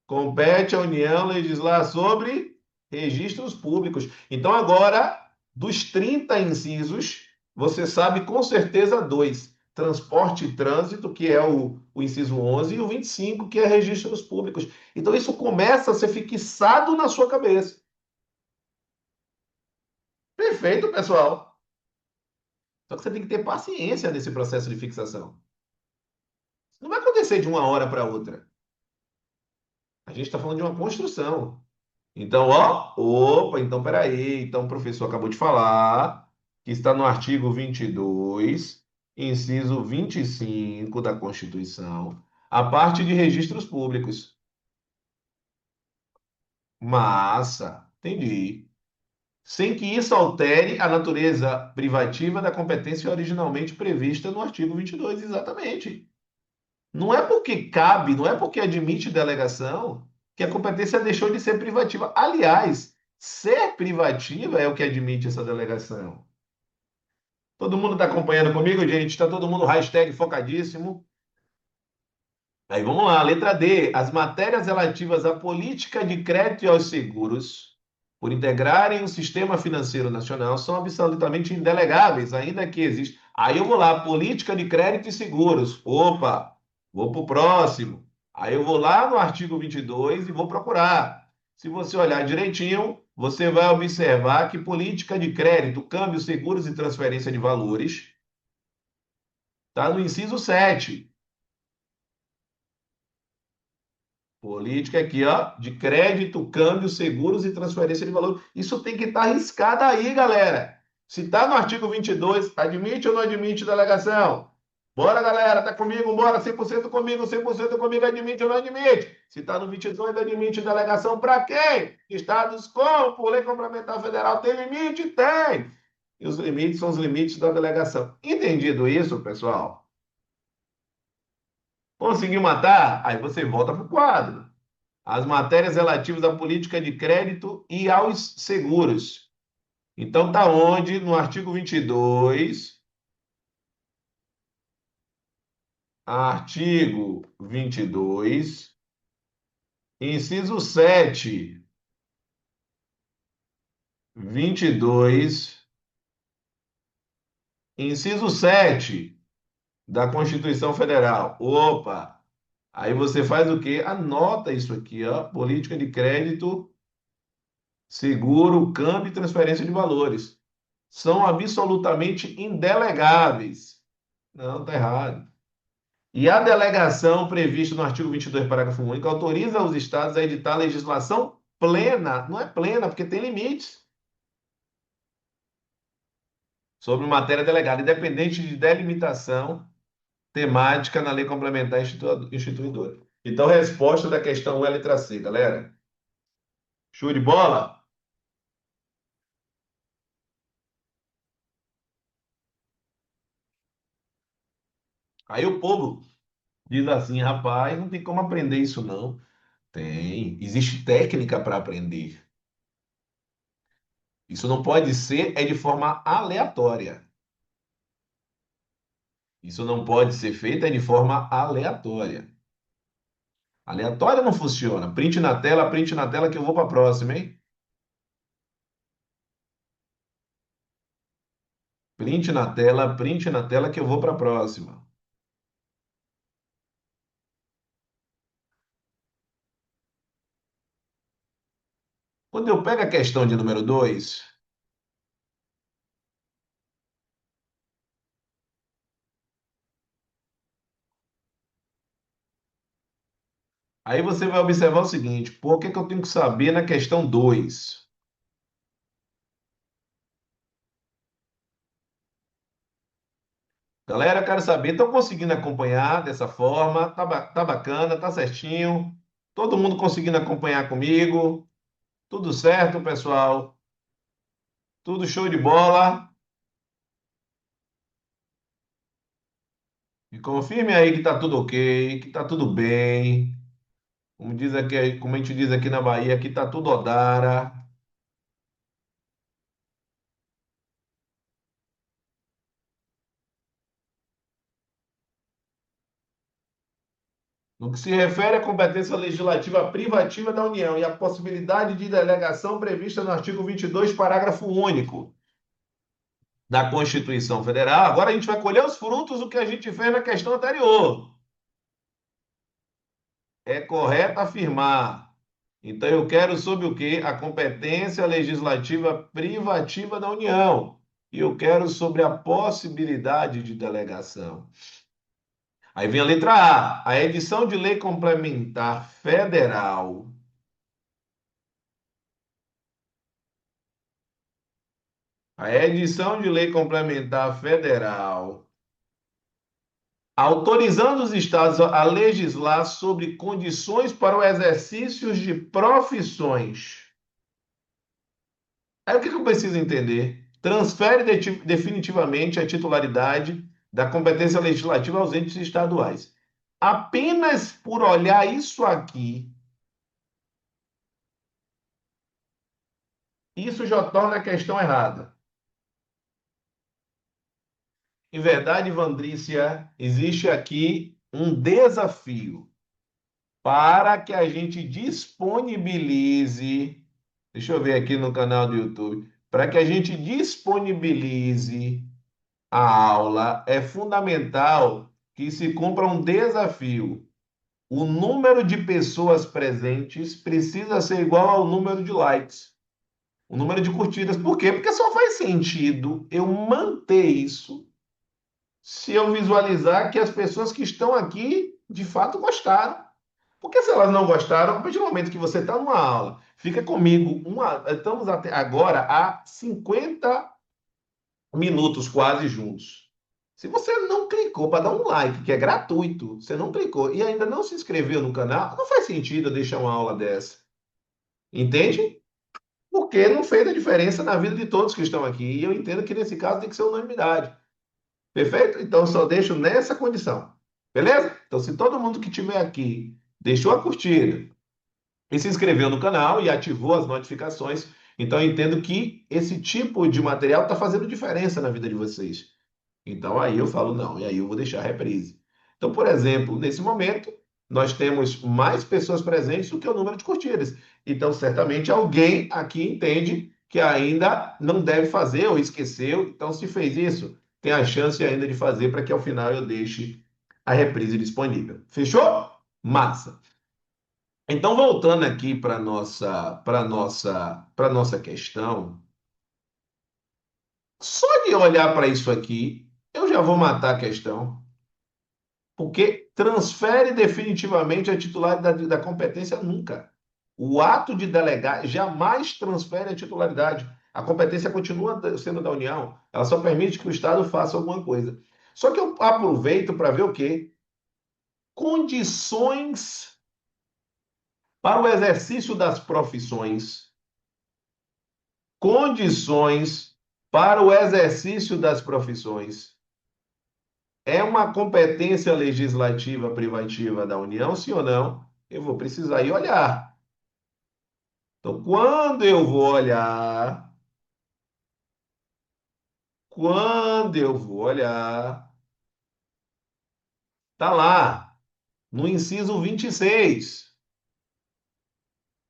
A: Compete à União legislar sobre registros públicos. Então, agora, dos 30 incisos, você sabe com certeza dois: transporte e trânsito, que é o inciso 11, e o 25, que é registros públicos. Então, isso começa a ser fixado na sua cabeça. Perfeito, pessoal. Só que você tem que ter paciência nesse processo de fixação. Não vai acontecer de uma hora para outra. A gente está falando de uma construção. Então, ó, opa, então peraí. Então, o professor acabou de falar que está no artigo 22, inciso 25 da Constituição, a parte de registros públicos. Massa, entendi. Sem que isso altere a natureza privativa da competência originalmente prevista no artigo 22, exatamente. Não é porque cabe, não é porque admite delegação que a competência deixou de ser privativa. Aliás, ser privativa é o que admite essa delegação. Todo mundo está acompanhando comigo, gente? Está todo mundo hashtag focadíssimo? Aí vamos lá, letra D. As matérias relativas à política de crédito e aos seguros, por integrarem o sistema financeiro nacional, são absolutamente indelegáveis, ainda que exista. Aí eu vou lá, política de crédito e seguros. Opa, vou para o próximo. Aí eu vou lá no artigo 22 e vou procurar. Se você olhar direitinho, você vai observar que política de crédito, câmbio, seguros e transferência de valores está no inciso 7. Política aqui, ó, de crédito, câmbio, seguros e transferência de valor. Isso tem que estar arriscado aí, galera. Se está no artigo 22, admite ou não admite delegação? Bora, galera, tá comigo? Bora, 100% comigo, 100% comigo, admite ou não admite? Se está no 22, admite delegação para quem? Estados com, por lei complementar federal, tem limite? Tem. E os limites são os limites da delegação. Entendido isso, pessoal? Conseguiu matar? Aí você volta para o quadro. As matérias relativas à política de crédito e aos seguros. Então, está onde? No artigo 22, artigo 22, inciso 7, 22, inciso 7 da Constituição Federal. Opa! Aí você faz o quê? Anota isso aqui, ó, política de crédito, seguro, câmbio e transferência de valores. São absolutamente indelegáveis. Não, tá errado. E a delegação prevista no artigo 22, parágrafo único, autoriza os estados a editar legislação plena, não é plena, porque tem limites, sobre matéria delegada, independente de delimitação temática na lei complementar instituidora. Então, resposta da questão 1 é a letra C, galera. Show de bola? Aí o povo diz assim, rapaz, não tem como aprender isso não. Tem, existe técnica para aprender. Isso não pode ser é de forma aleatória. Isso não pode ser feito é de forma aleatória. Aleatória não funciona. Print na tela que eu vou para a próxima, hein? Print na tela que eu vou para a próxima. Quando eu pego a questão de número 2, aí você vai observar o seguinte: pô, o que é que eu tenho que saber na questão 2? Galera, eu quero saber, estão conseguindo acompanhar dessa forma? Tá bacana, tá certinho? Todo mundo conseguindo acompanhar comigo? Tudo certo, pessoal? Tudo show de bola? E confirme aí que tá tudo ok, que tá tudo bem. Como a gente diz aqui na Bahia, aqui tá tudo odara. No que se refere à competência legislativa privativa da União e à possibilidade de delegação prevista no artigo 22, parágrafo único da Constituição Federal, agora a gente vai colher os frutos do que a gente fez na questão anterior. É correto afirmar. Então eu quero sobre o quê? A competência legislativa privativa da União. E eu quero sobre a possibilidade de delegação. Aí vem a letra A. A edição de lei complementar federal. A edição de lei complementar federal, autorizando os estados a legislar sobre condições para o exercício de profissões. Aí o que eu preciso entender? Transfere definitivamente a titularidade da competência legislativa aos entes estaduais. Apenas por olhar isso aqui, isso já torna a questão errada. Em verdade, Vandrícia, existe aqui um desafio para que a gente disponibilize. Deixa eu ver aqui no canal do YouTube. Para que a gente disponibilize a aula, é fundamental que se cumpra um desafio. O número de pessoas presentes precisa ser igual ao número de likes, o número de curtidas. Por quê? Porque só faz sentido eu manter isso se eu visualizar que as pessoas que estão aqui de fato gostaram. Porque se elas não gostaram, a partir do momento que você está numa aula, fica comigo, estamos até agora há 50 minutos quase juntos. Se você não clicou para dar um like, que é gratuito, você não clicou e ainda não se inscreveu no canal, não faz sentido eu deixar uma aula dessa. Entende? Porque não fez a diferença na vida de todos que estão aqui. E eu entendo que nesse caso tem que ser unanimidade. Perfeito? Então eu só deixo nessa condição. Beleza? Então, se todo mundo que estiver aqui deixou a curtida e se inscreveu no canal e ativou as notificações, então eu entendo que esse tipo de material está fazendo diferença na vida de vocês. Então aí eu falo não, e aí eu vou deixar a reprise. Então, por exemplo, nesse momento, nós temos mais pessoas presentes do que o número de curtidas. Então, certamente alguém aqui entende que ainda não deve fazer ou esqueceu. Então, se fez isso, tem a chance ainda de fazer para que ao final eu deixe a reprise disponível. Fechou? Massa. Então, voltando aqui para nossa questão, só de olhar para isso aqui, eu já vou matar a questão. Porque transfere definitivamente a titularidade da competência nunca. O ato de delegar jamais transfere a titularidade. A competência continua sendo da União, ela só permite que o Estado faça alguma coisa. Só que eu aproveito para ver o quê? Condições para o exercício das profissões. Condições para o exercício das profissões. É uma competência legislativa privativa da União, sim ou não? Eu vou precisar ir olhar. Então, quando eu vou olhar, tá lá, no inciso 26.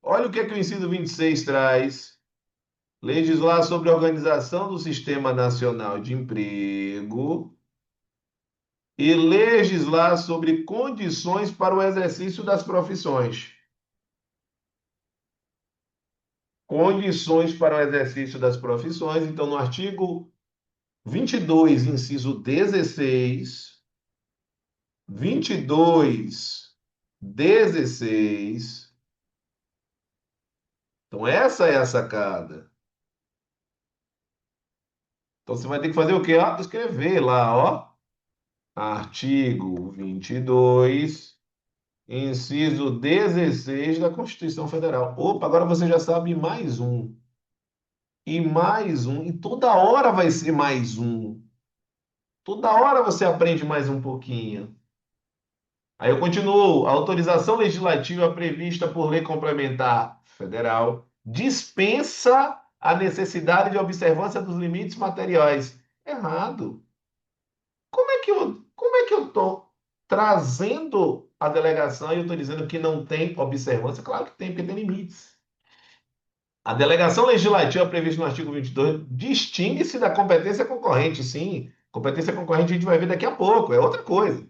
A: Olha o que o inciso 26 traz. Legislar sobre a organização do Sistema Nacional de Emprego e legislar sobre condições para o exercício das profissões. Condições para o exercício das profissões. Então, no artigo 22, inciso 16, 22, 16. Então, essa é a sacada. Então, você vai ter que fazer o quê? Ó, escrever lá, ó. Artigo 22, inciso 16 da Constituição Federal. Opa, agora você já sabe mais um. E mais um. E toda hora vai ser mais um. Toda hora você aprende mais um pouquinho. Aí eu continuo. A autorização legislativa prevista por lei complementar federal dispensa a necessidade de observância dos limites materiais. Errado. Como é que eu estou trazendo a delegação e eu estou dizendo que não tem observância? Claro que tem, porque tem limites. A delegação legislativa prevista no artigo 22 distingue-se da competência concorrente, sim. Competência concorrente a gente vai ver daqui a pouco, é outra coisa.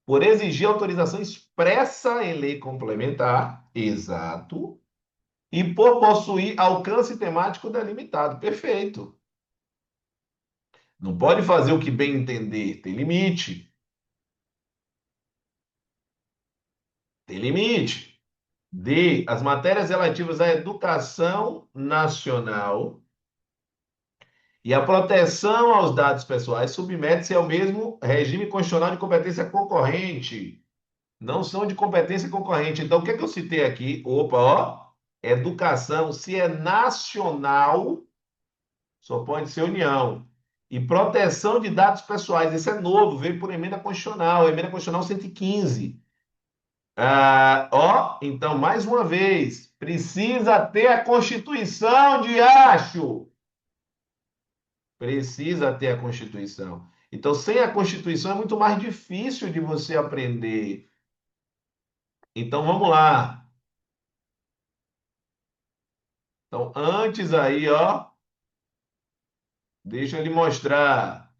A: Por exigir autorização expressa em lei complementar, exato, e por possuir alcance temático delimitado, perfeito. Não pode fazer o que bem entender, tem limite. Tem limite. D. As matérias relativas à educação nacional e à proteção aos dados pessoais submetem-se ao mesmo regime constitucional de competência concorrente. Não são de competência concorrente. Então, o que é que eu citei aqui? Opa, ó. Educação, se é nacional, só pode ser União. E proteção de dados pessoais. Esse é novo, veio por emenda constitucional 115. Então, mais uma vez, precisa ter a Constituição de acho. Precisa ter a Constituição. Então, sem a Constituição é muito mais difícil de você aprender. Então, vamos lá. Então, antes aí, deixa eu lhe mostrar.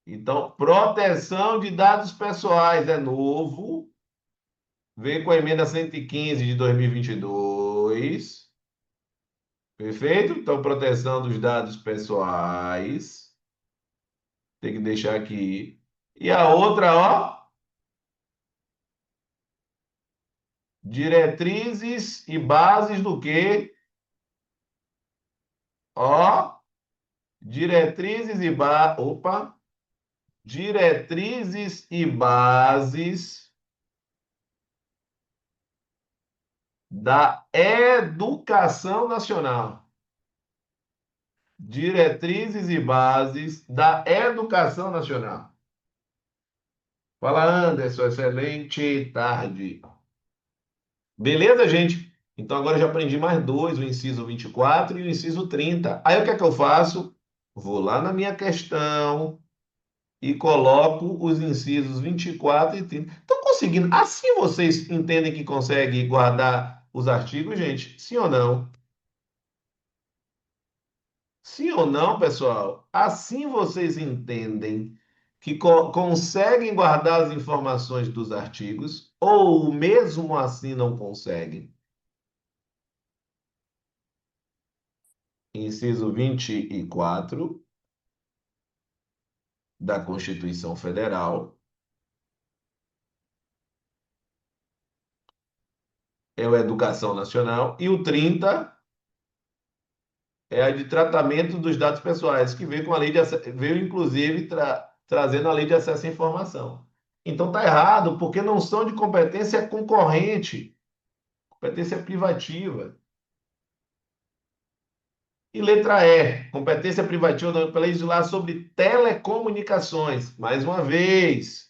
A: Então, proteção de dados pessoais é novo, veio com a emenda 115 de 2022. Perfeito? Então, proteção dos dados pessoais. Tem que deixar aqui. E a outra, diretrizes e bases do quê? Ó, diretrizes e bases da educação nacional. Diretrizes e bases da educação nacional. Fala, Anderson, excelente tarde. Beleza, gente? Então agora eu já aprendi mais dois, o inciso 24 e o inciso 30. Aí o que é que eu faço? Vou lá na minha questão e coloco os incisos 24 e 30. Estão conseguindo? Assim vocês entendem que conseguem guardar os artigos, gente? Sim ou não? Sim ou não, pessoal? Assim vocês entendem que conseguem guardar as informações dos artigos ou mesmo assim não conseguem? Inciso 24 da Constituição Federal é a Educação Nacional e o 30 é a de tratamento dos dados pessoais, que veio com a lei de veio inclusive trazendo a lei de acesso à informação. Então tá errado, porque não são de competência concorrente, competência privativa. E letra E, competência privativa para legislar sobre telecomunicações. Mais uma vez,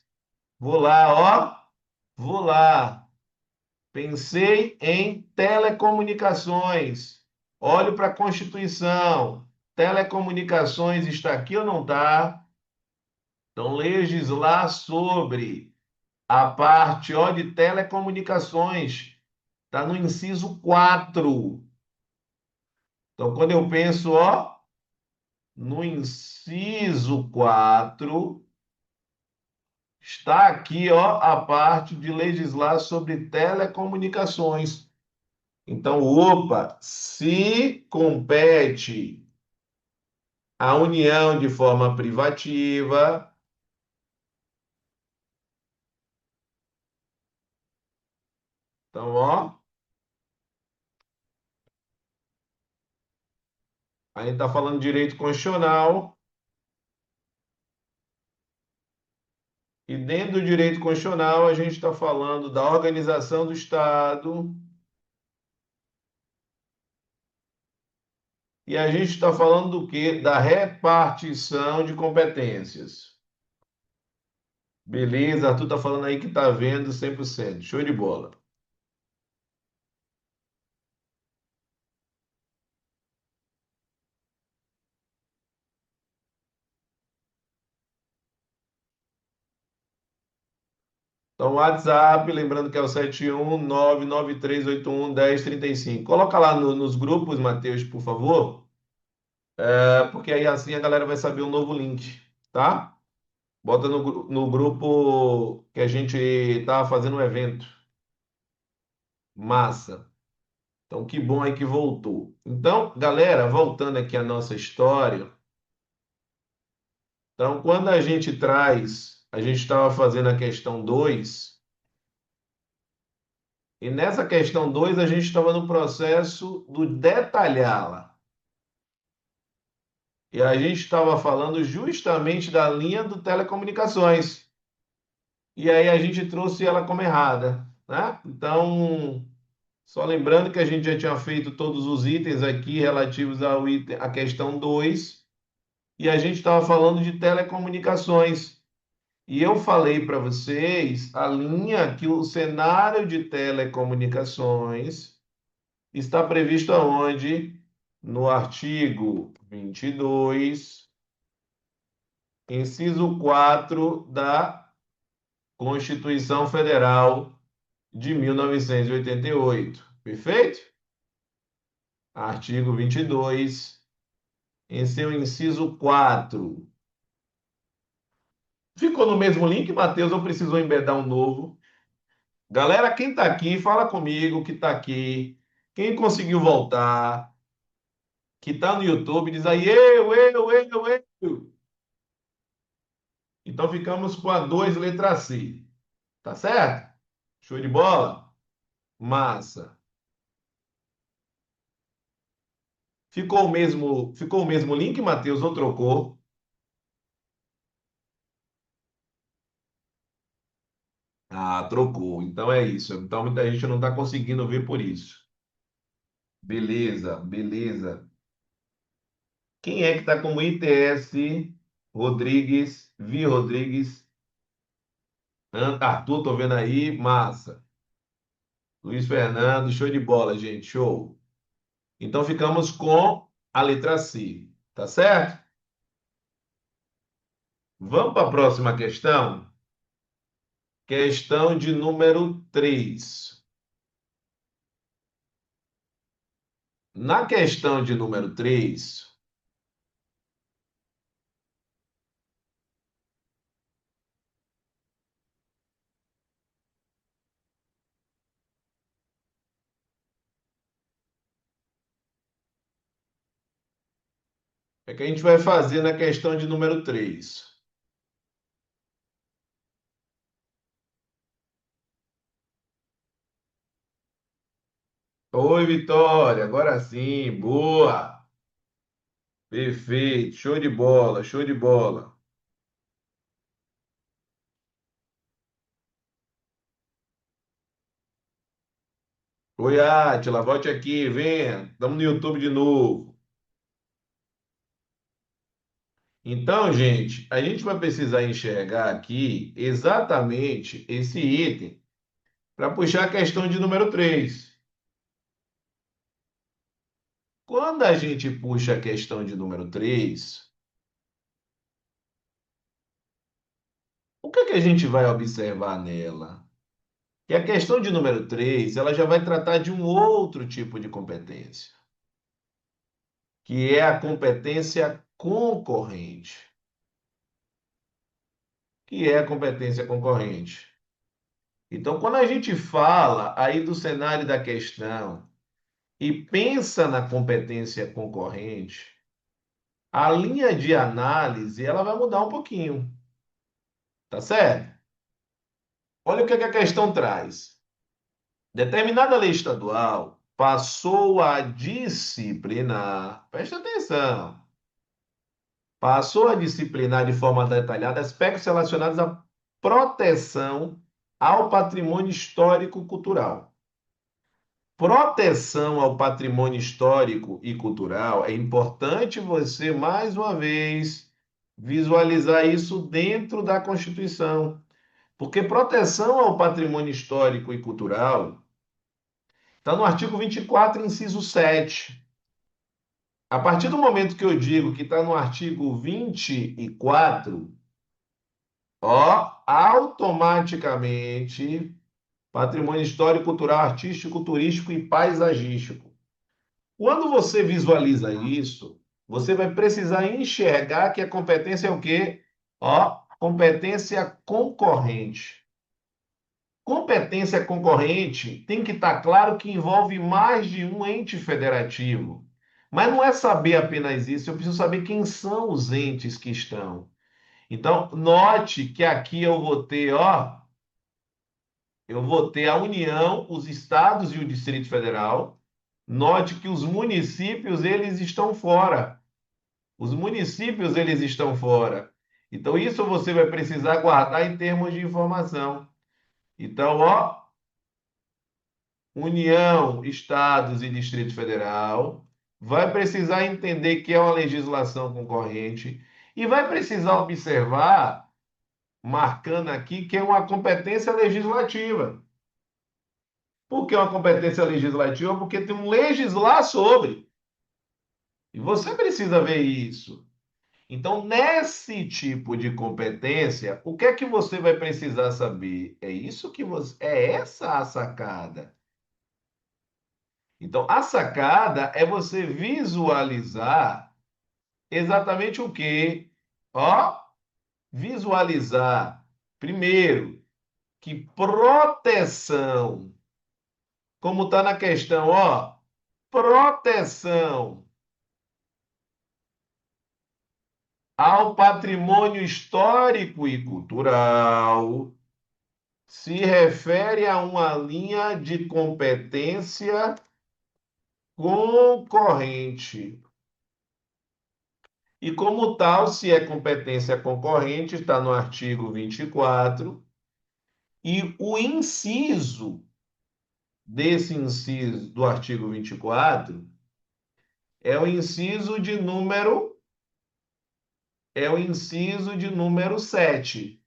A: vou lá, vou lá. Pensei em telecomunicações. Olho para a Constituição. Telecomunicações está aqui ou não está? Então, legislar sobre a parte de telecomunicações. Está no inciso 4. Então, quando eu penso, no inciso 4, está aqui, a parte de legislar sobre telecomunicações. Então, opa, se compete à União de forma privativa, então, a gente está falando de direito constitucional, e dentro do direito constitucional a gente está falando da organização do Estado, e a gente está falando do quê? Da repartição de competências. Beleza, Arthur está falando aí que está vendo 100%. Show de bola. Então, WhatsApp, lembrando que é o 71993811035. Coloca lá nos grupos, Matheus, por favor, porque aí assim a galera vai saber o novo link, tá? Bota no grupo que a gente tá fazendo um evento. Massa. Então, que bom aí que voltou. Então, galera, voltando aqui à nossa história. Então, quando a gente estava fazendo a questão 2. E nessa questão 2 a gente estava no processo do detalhá-la. E a gente estava falando justamente da linha do telecomunicações. E aí a gente trouxe ela como errada, né? Então, Só lembrando que a gente já tinha feito todos os itens aqui relativos ao item, à questão 2 e a gente estava falando de telecomunicações. E eu falei para vocês a linha que o cenário de telecomunicações está previsto aonde? No artigo 22, inciso 4 da Constituição Federal de 1988. Perfeito? Artigo 22, em seu inciso 4. Ficou no mesmo link, Matheus? Ou precisou embedar um novo? Galera, quem está aqui, fala comigo que está aqui. Quem conseguiu voltar, que está no YouTube, diz aí, eu. Então ficamos com a 2, letra C. Tá certo? Show de bola? Massa. Ficou o mesmo link, Matheus, ou trocou? Ah, trocou. Então é isso. Então muita gente não está conseguindo ver por isso. Beleza, beleza. Quem é que está como ITS? Rodrigues, Vi Rodrigues, Arthur, tô vendo aí, massa. Luiz Fernando, show de bola, gente, show. Então ficamos com a letra C, tá certo? Vamos para a próxima questão? Questão de número 3. Na questão de número 3, é que a gente vai fazer na questão de número 3. Oi, Vitória, agora sim, boa. Perfeito, show de bola, show de bola. Oi, Átila, volte aqui, venha. Estamos no YouTube de novo. Então, gente, a gente vai precisar enxergar aqui exatamente esse item para puxar a questão de número 3. Quando a gente puxa a questão de número 3, o que é que a gente vai observar nela? Que a questão de número 3, ela já vai tratar de um outro tipo de competência, que é a competência concorrente. Que é a competência concorrente. Então, quando a gente fala aí do cenário da questão e pensa na competência concorrente, a linha de análise ela vai mudar um pouquinho, tá certo? Olha o que é que a questão traz. Determinada lei estadual passou a disciplinar, presta atenção, passou a disciplinar de forma detalhada aspectos relacionados à proteção ao patrimônio histórico-cultural. Proteção ao patrimônio histórico e cultural, é importante você, mais uma vez, visualizar isso dentro da Constituição. Porque proteção ao patrimônio histórico e cultural está no artigo 24, inciso 7. A partir do momento que eu digo que está no artigo 24, ó, automaticamente patrimônio histórico, cultural, artístico, turístico e paisagístico. Quando você visualiza isso, você vai precisar enxergar que a competência é o quê? Ó, competência concorrente. Competência concorrente tem que estar claro que envolve mais de um ente federativo. Mas não é saber apenas isso, eu preciso saber quem são os entes que estão. Então, note que aqui eu vou ter, ó, eu vou ter a União, os estados e o Distrito Federal. Note que os municípios, eles estão fora. Os municípios, eles estão fora. Então, isso você vai precisar guardar em termos de informação. Então, ó, União, Estados e Distrito Federal, vai precisar entender que é uma legislação concorrente e vai precisar observar, marcando aqui, que é uma competência legislativa. Por que uma competência legislativa? Porque tem um legislar sobre. E você precisa ver isso. Então, nesse tipo de competência, o que é que você vai precisar saber? É isso que você. É essa a sacada. Então, a sacada é você visualizar exatamente o quê? Ó, visualizar, primeiro, que proteção, como está na questão, ó, proteção ao patrimônio histórico e cultural se refere a uma linha de competência concorrente. E como tal, se é competência concorrente, está no artigo 24, e o inciso desse inciso do artigo 24 é o inciso de número é o inciso de número 7.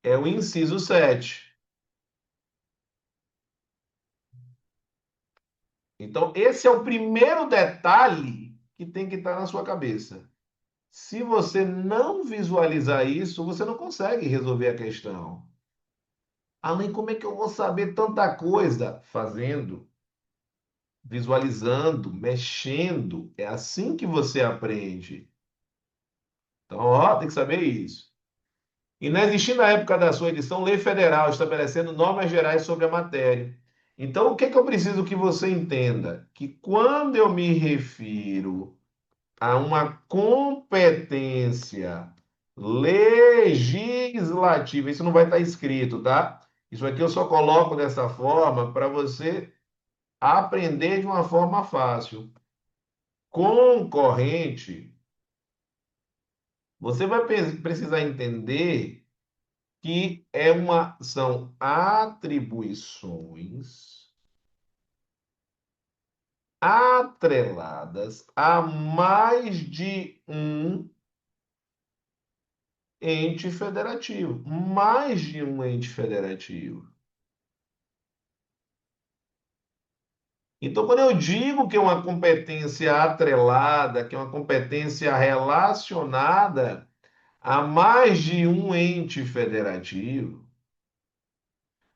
A: É o inciso 7. Então, esse é o primeiro detalhe que tem que estar na sua cabeça. Se você não visualizar isso, você não consegue resolver a questão. Além, como é que eu vou saber tanta coisa? Fazendo, visualizando, mexendo. É assim que você aprende. Então, ó, tem que saber isso. E não existia na época da sua edição lei federal estabelecendo normas gerais sobre a matéria. Então, o que é que eu preciso que você entenda? Que quando eu me refiro a uma competência legislativa, isso não vai estar escrito, tá? Isso aqui eu só coloco dessa forma para você aprender de uma forma fácil. Concorrente, você vai precisar entender que são atribuições atreladas a mais de um ente federativo. Mais de um ente federativo. Então, quando eu digo que é uma competência atrelada, que é uma competência relacionada a mais de um ente federativo,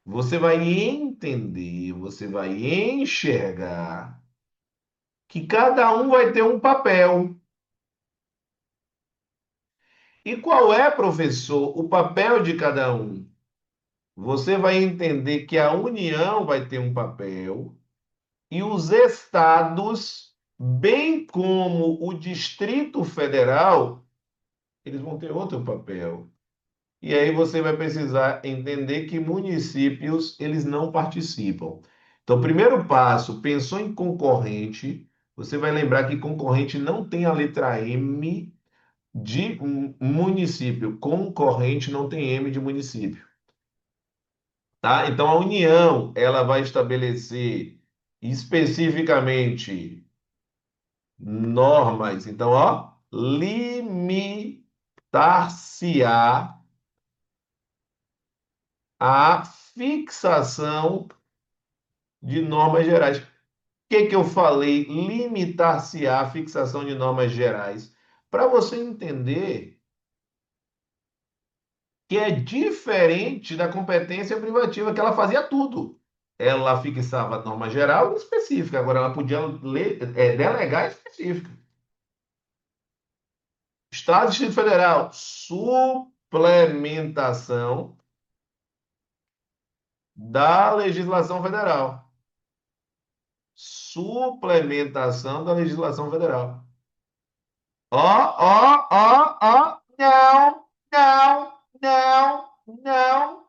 A: você vai entender, você vai enxergar que cada um vai ter um papel. E qual é, professor, o papel de cada um? Você vai entender que a União vai ter um papel e os estados, bem como o Distrito Federal, eles vão ter outro papel. E aí você vai precisar entender que municípios, eles não participam. Então, primeiro passo, pensou em concorrente, você vai lembrar que concorrente não tem a letra M de município. Concorrente não tem M de município, tá? Então, a União, ela vai estabelecer especificamente normas. Então, ó, limitar-se-á a fixação de normas gerais. O que que eu falei? Limitar-se-á a fixação de normas gerais. Para você entender que é diferente da competência privativa, que ela fazia tudo. Ela fixava a norma geral e específica, agora ela podia delegar específica. Estado e Distrito Federal, suplementação da legislação federal. Suplementação da legislação federal. Ó, ó, ó, ó, não, não, não, não.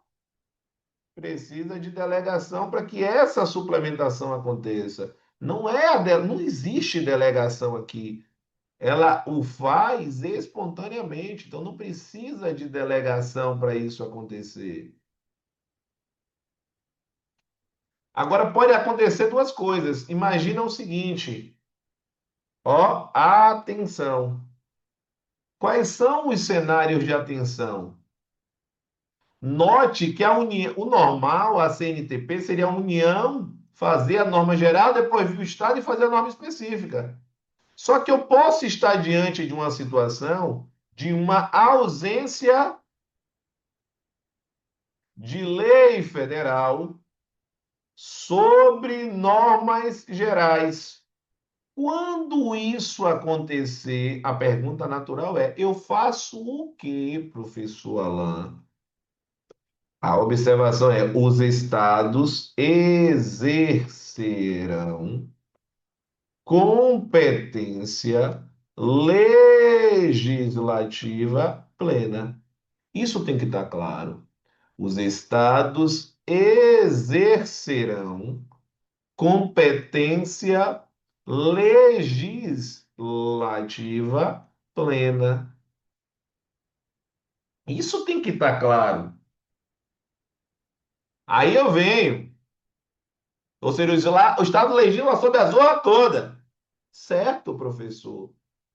A: Precisa de delegação para que essa suplementação aconteça. Não existe delegação aqui. Ela o faz espontaneamente, então não precisa de delegação para isso acontecer. Agora pode acontecer duas coisas. Imagina o seguinte, ó, atenção. Quais são os cenários de atenção? Note que o normal, a CNTP, seria a União fazer a norma geral, depois vir o Estado e fazer a norma específica. Só que eu posso estar diante de uma situação de uma ausência de lei federal sobre normas gerais. Quando isso acontecer, a pergunta natural é: eu faço o quê, professor Alain? A observação é: os estados exercerão competência legislativa plena. Isso tem que estar claro. Os estados exercerão competência legislativa plena. Isso tem que estar claro. Aí eu venho, ou seja, o Estado legisla sobre a zorra toda. Certo, professor?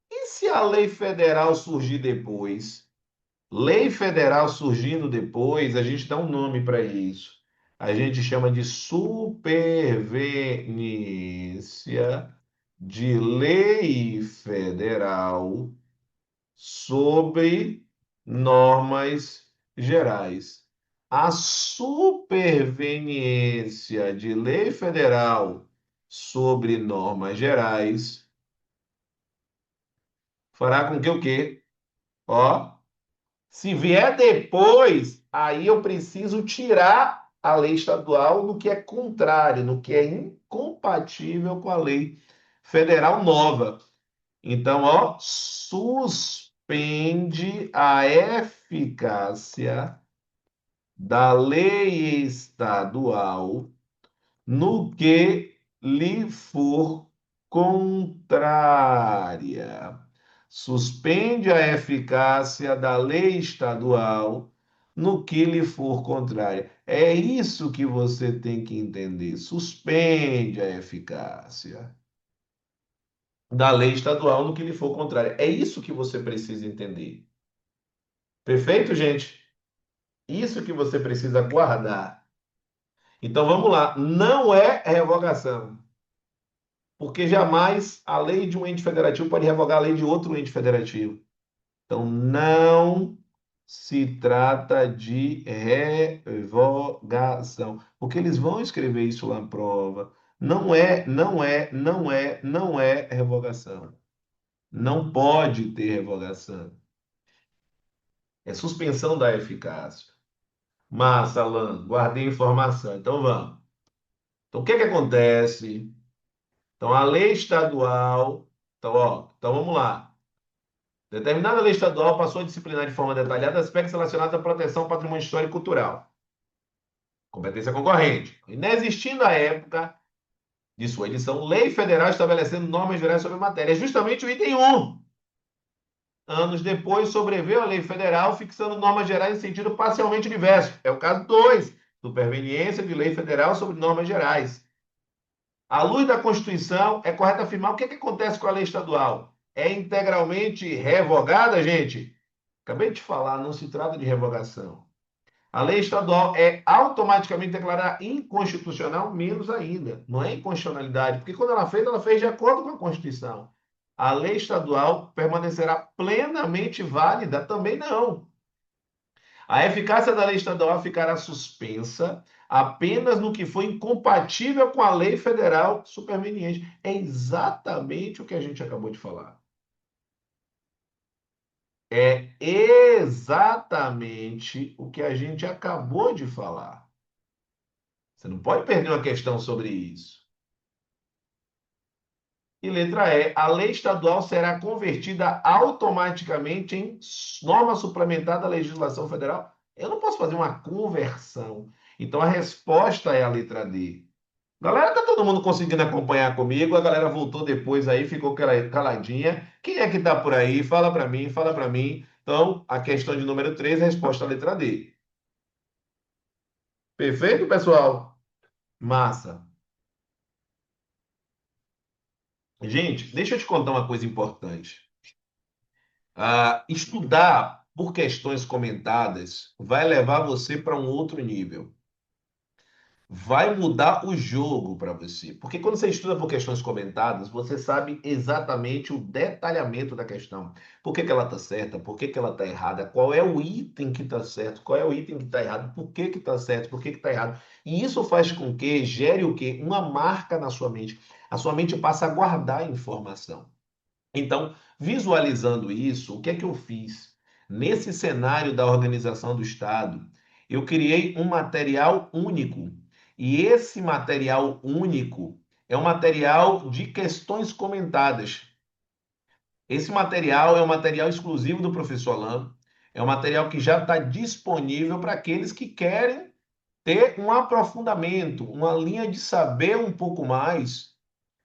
A: E se a lei federal surgir depois? Lei federal surgindo depois, a gente dá um nome para isso. A gente chama de superveniência de lei federal sobre normas gerais. A superveniência de lei federal sobre normas gerais fará com que o quê? Ó, se vier depois, aí eu preciso tirar a lei estadual no que é contrário, no que é incompatível com a lei federal nova. Então, ó, suspende a eficácia da lei estadual no que lhe for contrária. Suspende a eficácia da lei estadual no que lhe for contrária. É isso que você tem que entender. Suspende a eficácia da lei estadual no que lhe for contrária. É isso que você precisa entender. Perfeito, gente? Isso que você precisa guardar. Então vamos lá. Não é revogação. Porque jamais a lei de um ente federativo pode revogar a lei de outro ente federativo. Então, não se trata de revogação. Porque eles vão escrever isso lá na prova. Não é revogação. Não pode ter revogação. É suspensão da eficácia. Massa, Alan, guardei a informação. Então vamos. Então, o que que acontece? Então, a lei estadual. Então, ó, então vamos lá. Determinada lei estadual passou a disciplinar de forma detalhada aspectos relacionados à proteção ao patrimônio histórico e cultural. Competência concorrente. Inexistindo à época de sua edição, lei federal estabelecendo normas gerais sobre a matéria. É justamente o item 1. Anos depois, sobreveio a lei federal fixando normas gerais em sentido parcialmente diverso. É o caso 2. Superveniência de lei federal sobre normas gerais. À luz da Constituição, é correto afirmar o que acontece com a lei estadual? É integralmente revogada, gente? Acabei de falar, não se trata de revogação. A lei estadual é automaticamente declarada inconstitucional, menos ainda. Não é inconstitucionalidade, porque quando ela fez de acordo com a Constituição. A lei estadual permanecerá plenamente válida? Também não. A eficácia da lei estadual ficará suspensa apenas no que for incompatível com a lei federal superveniente. É exatamente o que a gente acabou de falar. É exatamente o que a gente acabou de falar. Você não pode perder uma questão sobre isso. E letra E, a lei estadual será convertida automaticamente em norma suplementar da legislação federal. Eu não posso fazer uma conversão. Então a resposta é a letra D. Galera, tá todo mundo conseguindo acompanhar comigo? A galera voltou depois aí, ficou caladinha. Quem é que tá por aí? Fala para mim, fala para mim. Então, a questão de número 3, a resposta é a letra D. Perfeito, pessoal? Massa. Gente, deixa eu te contar uma coisa importante. Estudar por questões comentadas vai levar você para um outro nível. Vai mudar o jogo para você. Porque quando você estuda por questões comentadas, você sabe exatamente o detalhamento da questão. Por que que ela está certa? Por que que ela está errada? Qual é o item que está certo? Qual é o item que está errado? Por que que está certo? Por que que está errado? E isso faz com que gere o quê? Uma marca na sua mente. A sua mente passa a guardar a informação. Então, visualizando isso, o que é que eu fiz? Nesse cenário da organização do Estado, eu criei um material único. E esse material único é um material de questões comentadas. Esse material é um material exclusivo do professor Alain, é um material que já está disponível para aqueles que querem ter um aprofundamento, uma linha de saber um pouco mais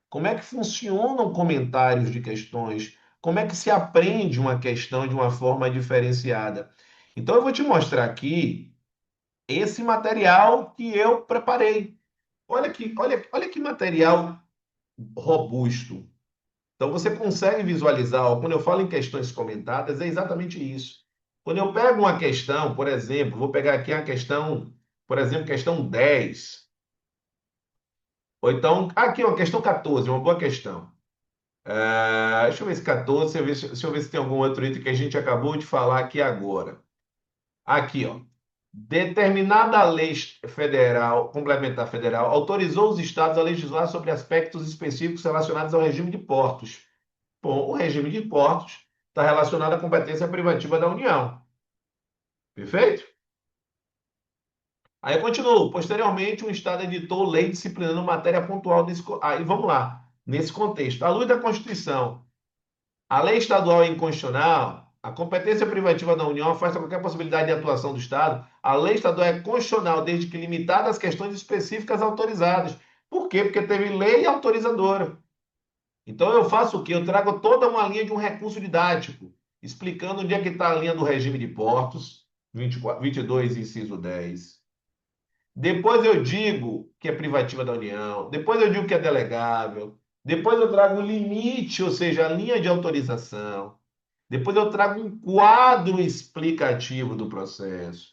A: como é que funcionam comentários de questões? Como é que se aprende uma questão de uma forma diferenciada? Então, eu vou te mostrar aqui esse material que eu preparei. Olha que material robusto. Então, você consegue visualizar, ó, quando eu falo em questões comentadas, é exatamente isso. Quando eu pego uma questão, por exemplo, vou pegar aqui a questão, por exemplo, questão 10. Ou então, aqui, ó, questão 14, uma boa questão. Deixa eu ver esse 14, deixa eu ver se tem algum outro item que a gente acabou de falar aqui agora. Aqui, ó. Determinada lei federal, complementar federal, autorizou os estados a legislar sobre aspectos específicos relacionados ao regime de portos. Bom, o regime de portos está relacionado à competência privativa da União. Perfeito? Aí eu continuo. Posteriormente, um estado editou lei disciplinando matéria pontual desse. Aí vamos lá. Nesse contexto, à luz da Constituição, a lei estadual é inconstitucional, a competência privativa da União afasta qualquer possibilidade de atuação do Estado. A lei estadual é constitucional, desde que limitada às questões específicas autorizadas. Por quê? Porque teve lei autorizadora. Então eu faço o quê? Eu trago toda uma linha de um recurso didático, explicando onde é que está a linha do regime de portos, 24, 22, inciso 10. Depois eu digo que é privativa da União. Depois eu digo que é delegável. Depois eu trago o limite, ou seja, a linha de autorização. Depois eu trago um quadro explicativo do processo.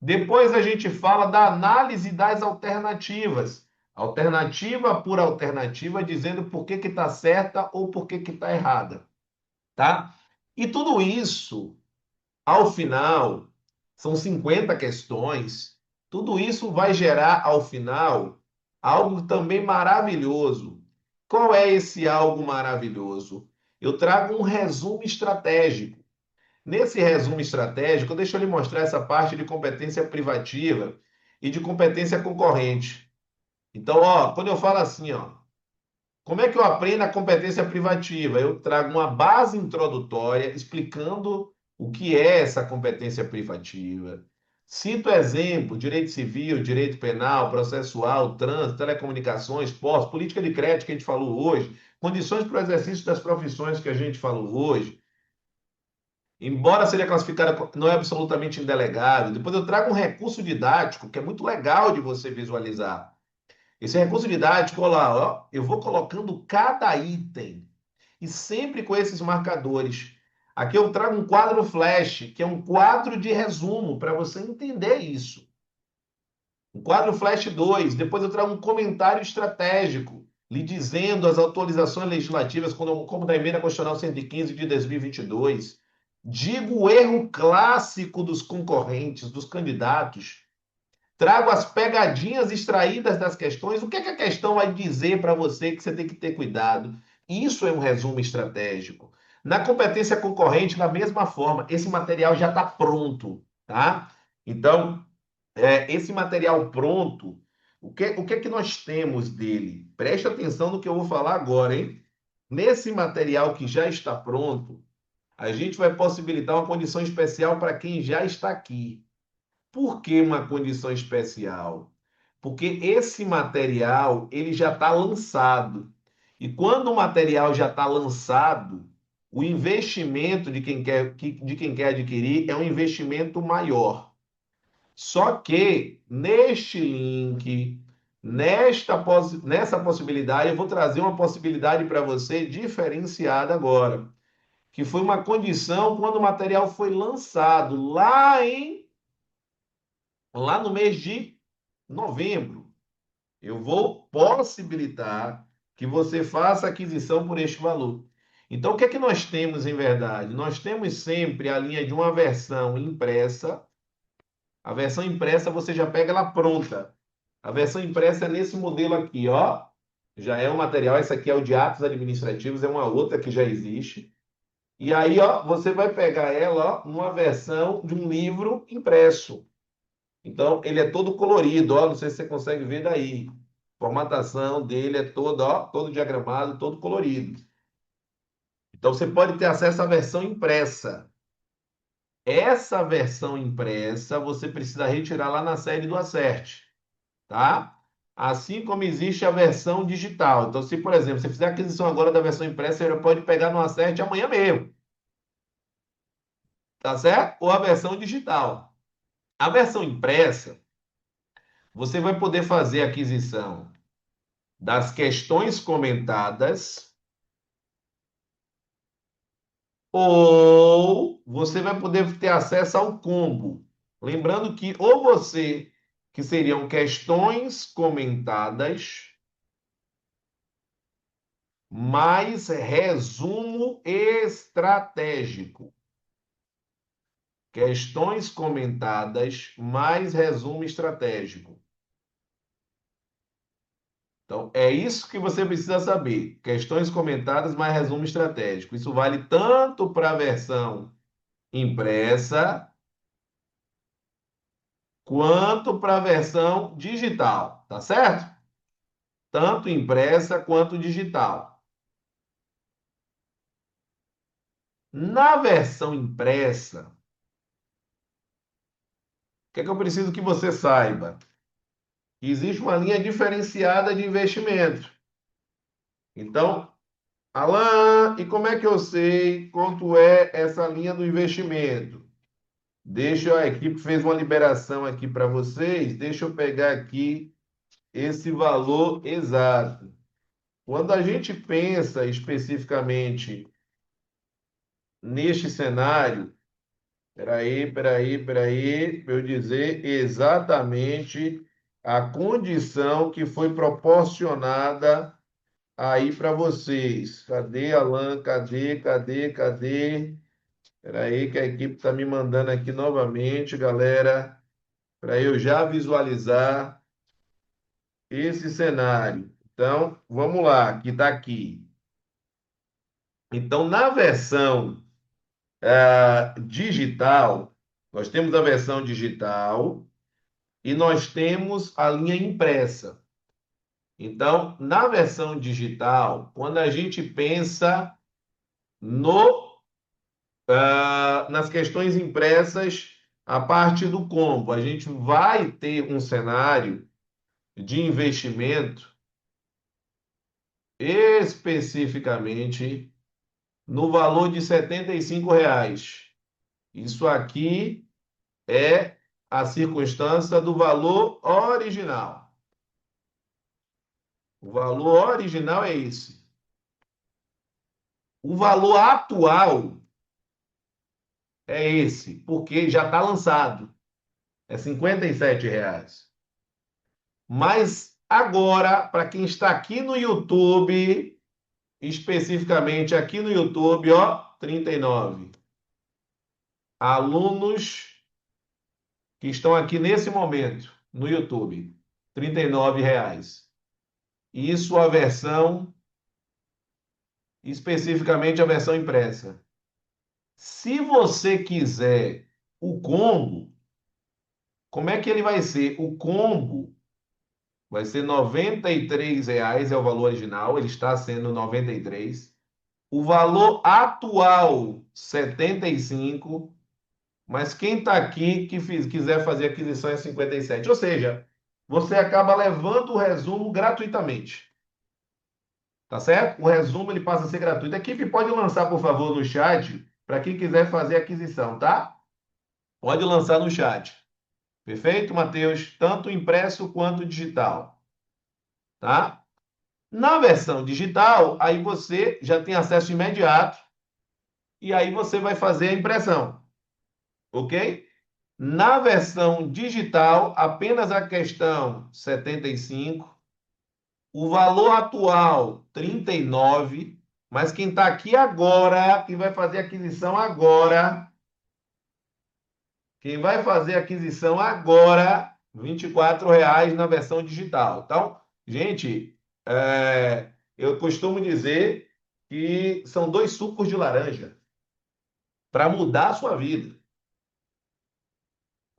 A: Depois a gente fala da análise das alternativas. Alternativa por alternativa, dizendo por que está certa ou por que está errada. Tá? E tudo isso ao final, são 50 questões. Tudo isso vai gerar, ao final, algo também maravilhoso. Qual é esse algo maravilhoso? Eu trago um resumo estratégico. Nesse resumo estratégico, deixa eu lhe mostrar essa parte de competência privativa e de competência concorrente. Então, ó, quando eu falo assim, ó, como é que eu aprendo a competência privativa? Eu trago uma base introdutória explicando o que é essa competência privativa. Cito exemplo: direito civil, direito penal, processual, trânsito, telecomunicações, pós, política de crédito que a gente falou hoje, condições para o exercício das profissões que a gente falou hoje. Embora seja classificada, não é absolutamente indelegável. Depois eu trago um recurso didático que é muito legal de você visualizar. Esse recurso didático, olha lá, ó, eu vou colocando cada item e sempre com esses marcadores. Aqui eu trago um quadro flash, que é um quadro de resumo para você entender isso. Um quadro flash 2. Depois eu trago um comentário estratégico, lhe dizendo as atualizações legislativas, como da emenda constitucional 115 de 2022. Digo o erro clássico dos concorrentes, dos candidatos. Trago as pegadinhas extraídas das questões. O que é que a questão vai dizer para você que você tem que ter cuidado? Isso é um resumo estratégico. Na competência concorrente, da mesma forma, esse material já está pronto, tá? Então, esse material pronto, o que é que nós temos dele? Preste atenção no que eu vou falar agora, hein? Nesse material que já está pronto, a gente vai possibilitar uma condição especial para quem já está aqui. Por que uma condição especial? Porque esse material ele já está lançado. E quando o material já está lançado, o investimento de quem quer adquirir é um investimento maior. Só que neste link, Nessa possibilidade, eu vou trazer uma possibilidade para você diferenciada agora, que foi uma condição quando o material foi lançado lá no mês de novembro. Eu vou possibilitar que você faça aquisição por este valor. Então, o que é que nós temos em verdade? Nós temos sempre a linha de uma versão impressa. A versão impressa você já pega ela pronta. A versão impressa é nesse modelo aqui, ó. Já é um material, essa aqui é o de atos administrativos, é uma outra que já existe. E aí, ó, você vai pegar ela, ó, numa versão de um livro impresso. Então, ele é todo colorido, ó, não sei se você consegue ver daí. A formatação dele é toda, ó, todo diagramado, todo colorido. Então, você pode ter acesso à versão impressa. Essa versão impressa você precisa retirar lá na sede do Acerte, tá? Assim como existe a versão digital. Então, se, por exemplo, você fizer a aquisição agora da versão impressa, você já pode pegar no Acerte amanhã mesmo, tá certo? Ou a versão digital. A versão impressa, você vai poder fazer a aquisição das questões comentadas, ou você vai poder ter acesso ao combo. Lembrando que ou você, que seriam questões comentadas, mais resumo estratégico. Questões comentadas, mais resumo estratégico. Então, é isso que você precisa saber. Questões comentadas, mais resumo estratégico. Isso vale tanto para a versão impressa, quanto para a versão digital, tá certo? Tanto impressa quanto digital. Na versão impressa, o que é que eu preciso que você saiba? Existe uma linha diferenciada de investimento. Então, Alan, e como é que eu sei quanto é essa linha do investimento? A equipe fez uma liberação aqui para vocês. Deixa eu pegar aqui esse valor exato. Quando a gente pensa especificamente neste cenário, peraí, para eu dizer exatamente a condição que foi proporcionada aí para vocês. Cadê, Alan? Cadê? Peraí, que a equipe está me mandando aqui novamente, galera, para eu já visualizar esse cenário. Então, vamos lá, que está aqui. Então, na versão digital, nós temos a versão digital e nós temos a linha impressa. Então, na versão digital, quando a gente pensa no, nas questões impressas, a parte do combo, a gente vai ter um cenário de investimento especificamente no valor de R$ 75. Isso aqui é a circunstância do valor original. O valor original é esse. O valor atual é esse, porque já está lançado. É R$ 57. Mas agora, para quem está aqui no YouTube, especificamente aqui no YouTube, ó, 39. Alunos que estão aqui nesse momento no YouTube, R$ 39. Isso a versão, especificamente a versão impressa. Se você quiser o combo, como é que ele vai ser? O combo vai ser R$ 93, é o valor original, ele está sendo 93. O valor atual, 75. Mas quem está aqui que quiser fazer aquisição é 57. Ou seja, você acaba levando o resumo gratuitamente. Tá certo? O resumo ele passa a ser gratuito. A equipe pode lançar, por favor, no chat, para quem quiser fazer aquisição, tá? Pode lançar no chat. Perfeito, Matheus? Tanto impresso quanto digital. tá? Na versão digital, aí você já tem acesso imediato e aí você vai fazer a impressão, ok? Na versão digital, apenas a questão 75, o valor atual 39, mas quem está aqui agora, quem vai fazer a aquisição agora, quem vai fazer a aquisição agora, R$ 24 na versão digital. Então, gente, eu costumo dizer que são dois sucos de laranja para mudar a sua vida.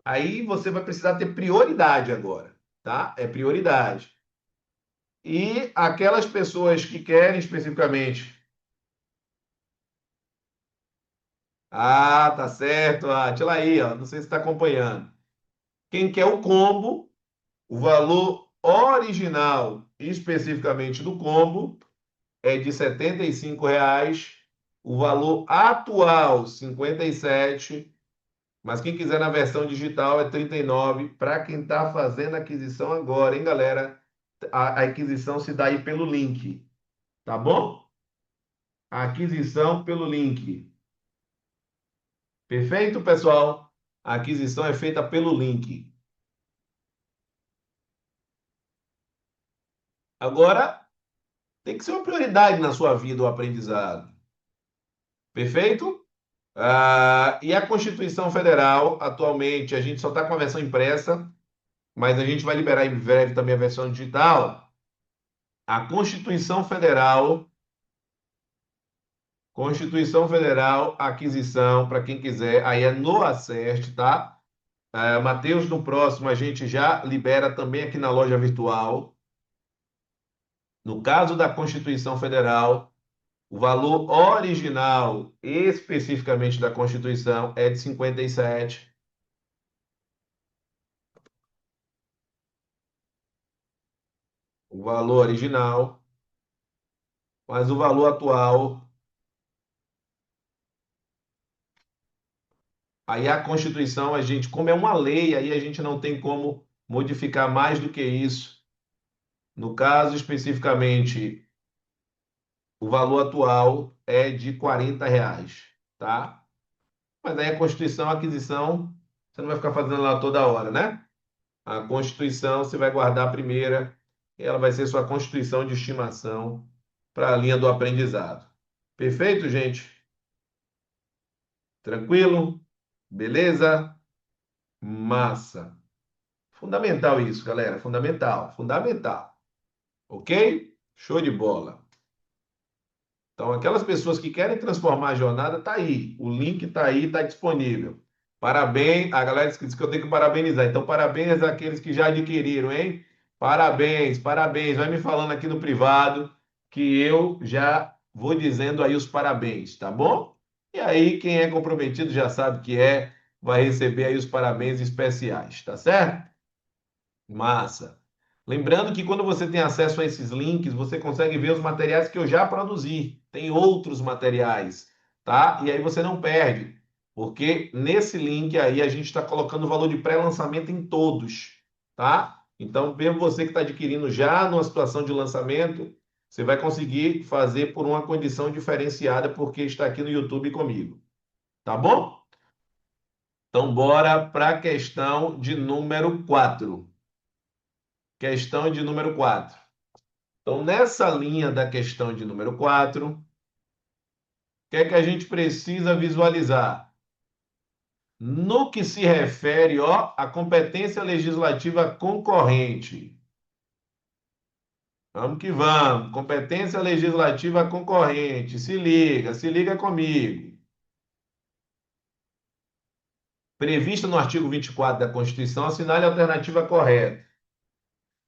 A: Aí você vai precisar ter prioridade agora, tá? É prioridade. E aquelas pessoas que querem especificamente. Ah, tá certo, Átila aí, ó. Não sei se está acompanhando. Quem quer o combo, o valor original, especificamente do combo, é de R$ 75. O valor atual, 57. Mas quem quiser na versão digital é 39. Para quem está fazendo a aquisição agora, hein, galera? A aquisição se dá aí pelo link, tá bom? A aquisição pelo link. Perfeito, pessoal? A aquisição é feita pelo link. Agora, tem que ser uma prioridade na sua vida o aprendizado. Perfeito? E a Constituição Federal, atualmente, a gente só está com a versão impressa, mas a gente vai liberar em breve também a versão digital. A Constituição Federal, aquisição, para quem quiser, aí é no Acerte, tá? Matheus, no próximo a gente já libera também aqui na loja virtual. No caso da Constituição Federal, o valor original, especificamente da Constituição, é de 57. O valor original, mas o valor atual, aí a Constituição, a gente, como é uma lei, aí a gente não tem como modificar mais do que isso. No caso especificamente, o valor atual é de R$ 40, tá? Mas aí a Constituição, a aquisição, você não vai ficar fazendo lá toda hora, né? A Constituição você vai guardar a primeira, e ela vai ser sua Constituição de estimação para a linha do aprendizado. Perfeito, gente? Tranquilo? Beleza? Massa. Fundamental isso, galera. Fundamental, fundamental. Ok? Show de bola. Então, aquelas pessoas que querem transformar a jornada, tá aí. O link tá aí, tá disponível. Parabéns. A galera disse que eu tenho que parabenizar. Então, parabéns àqueles que já adquiriram, hein? Parabéns, parabéns. Vai me falando aqui no privado que eu já vou dizendo aí os parabéns, tá bom? E aí, quem é comprometido já sabe que vai receber aí os parabéns especiais, tá certo? Massa. Lembrando que quando você tem acesso a esses links, você consegue ver os materiais que eu já produzi. Tem outros materiais, tá? E aí você não perde, porque nesse link aí a gente está colocando o valor de pré-lançamento em todos, tá? Então, mesmo você que está adquirindo já numa situação de lançamento, você vai conseguir fazer por uma condição diferenciada, porque está aqui no YouTube comigo, tá bom? Então, bora para a questão de número 4. Questão de número 4. Então, nessa linha da questão de número 4, o que é que a gente precisa visualizar? No que se refere, ó, à competência legislativa concorrente. Vamos que vamos. Competência legislativa concorrente. Se liga comigo. Prevista no artigo 24 da Constituição, assinale a alternativa correta.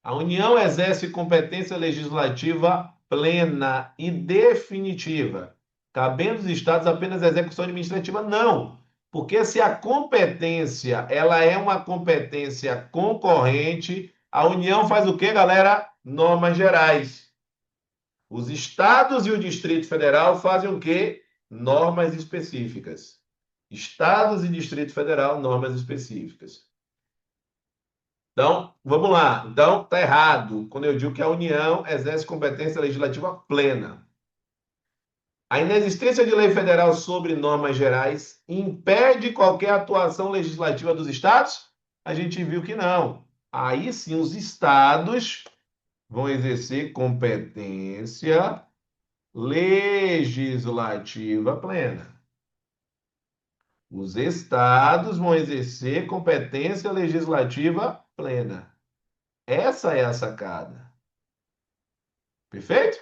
A: A União exerce competência legislativa plena e definitiva, cabendo aos estados apenas a execução administrativa? Não, porque se a competência ela é uma competência concorrente, a União faz o quê, galera? Normas gerais. Os estados e o Distrito Federal fazem o quê? Normas específicas. Estados e Distrito Federal, normas específicas. Então, vamos lá. Então, está errado quando eu digo que a União exerce competência legislativa plena. A inexistência de lei federal sobre normas gerais impede qualquer atuação legislativa dos estados? A gente viu que não. Aí sim, os estados vão exercer competência legislativa plena. Os estados vão exercer competência legislativa plena. Essa é a sacada. Perfeito?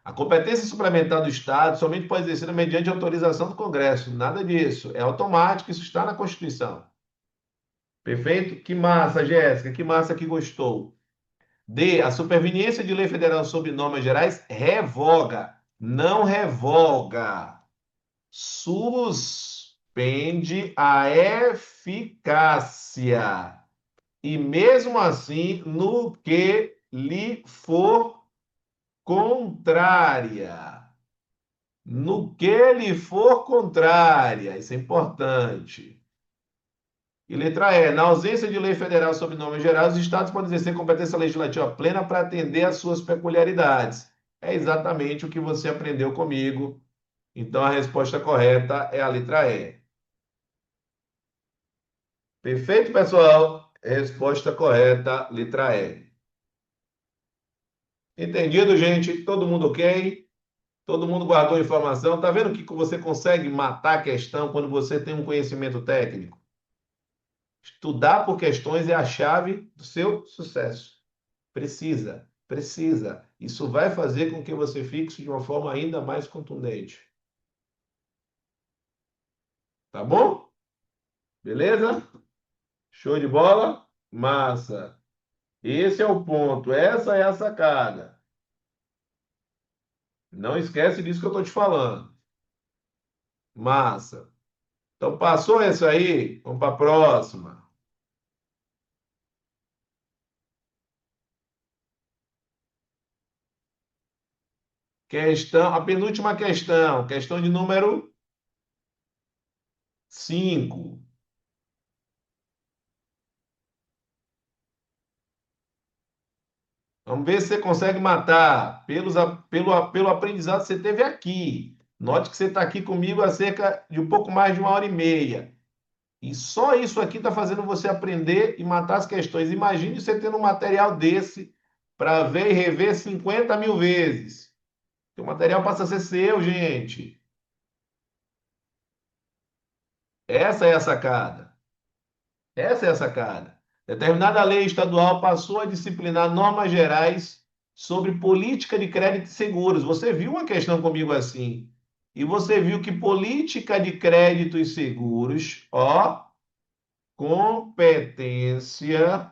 A: A competência suplementar do Estado somente pode exercer mediante autorização do Congresso. Nada disso. É automático, isso está na Constituição. Perfeito? Que massa, Jéssica. Que massa que gostou. D. A superveniência de lei federal sobre normas gerais revoga. Não revoga. Suspende a eficácia. E mesmo assim, no que lhe for contrária. No que lhe for contrária. Isso é importante. E letra E. Na ausência de lei federal sobre normas gerais, os estados podem exercer competência legislativa plena para atender às suas peculiaridades. É exatamente o que você aprendeu comigo. Então, a resposta correta é a letra E. Perfeito, pessoal? Resposta correta, letra E. Entendido, gente? Todo mundo ok? Todo mundo guardou a informação? Tá vendo que você consegue matar a questão quando você tem um conhecimento técnico? Estudar por questões é a chave do seu sucesso. Precisa, precisa. Isso vai fazer com que você fixe de uma forma ainda mais contundente. Tá bom? Beleza? Show de bola? Massa. Esse é o ponto. Essa é a sacada. Não esquece disso que eu estou te falando. Massa. Então, passou essa aí? Vamos para a próxima. Questão, a penúltima questão. Questão de número 5. Vamos ver se você consegue matar pelo aprendizado que você teve aqui. Note que você está aqui comigo há cerca de um pouco mais de 1 hora e meia. E só isso aqui está fazendo você aprender e matar as questões. Imagine você tendo um material desse para ver e rever 50 mil vezes. O material passa a ser seu, gente. Essa é a sacada. Essa é a sacada. Determinada lei estadual passou a disciplinar normas gerais sobre política de crédito e seguros. Você viu uma questão comigo assim? E você viu que política de crédito e seguros, ó, competência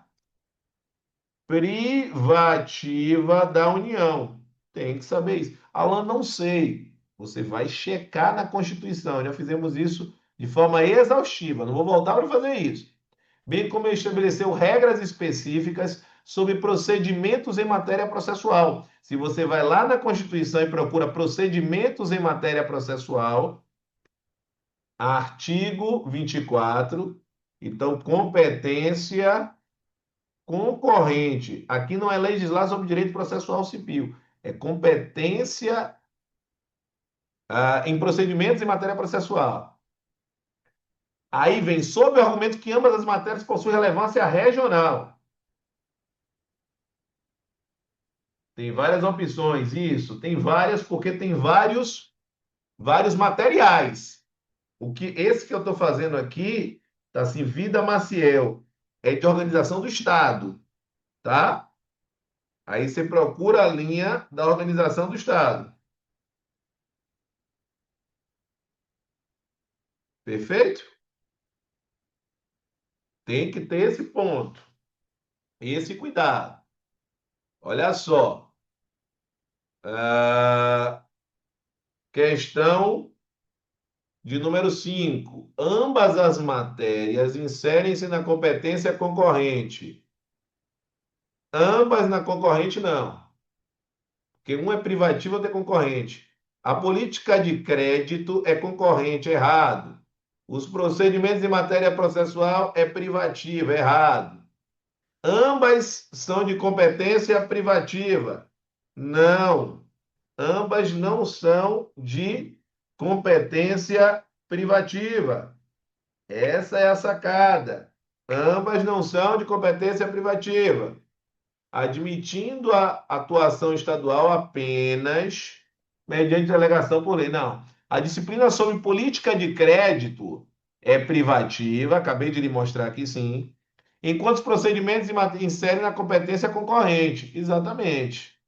A: privativa da União. Tem que saber isso. Alan, não sei. Você vai checar na Constituição. Já fizemos isso de forma exaustiva. Não vou voltar para fazer isso, bem como ele estabeleceu regras específicas sobre procedimentos em matéria processual. Se você vai lá na Constituição e procura procedimentos em matéria processual, artigo 24, então competência concorrente. Aqui não é legislar sobre direito processual civil, é competência em procedimentos em matéria processual. Aí vem sob o argumento que ambas as matérias possuem relevância regional. Tem várias opções, isso. Tem várias, porque tem vários materiais. Esse que eu estou fazendo aqui, tá assim, Vida Maciel, é de organização do Estado, tá? Aí você procura a linha da organização do Estado. Perfeito? Tem que ter esse ponto, esse cuidado. Olha só. Questão de número 5. Ambas as matérias inserem-se na competência concorrente. Ambas na concorrente, não. Porque um é privativo, outro é concorrente. A política de crédito é concorrente, errado. Os procedimentos em matéria processual é privativo, errado. Ambas são de competência privativa. Não, ambas não são de competência privativa. Essa é a sacada. Ambas não são de competência privativa, admitindo a atuação estadual apenas mediante delegação por lei. Não. A disciplina sobre política de crédito é privativa, acabei de lhe mostrar aqui sim, enquanto os procedimentos inserem na competência concorrente. Exatamente.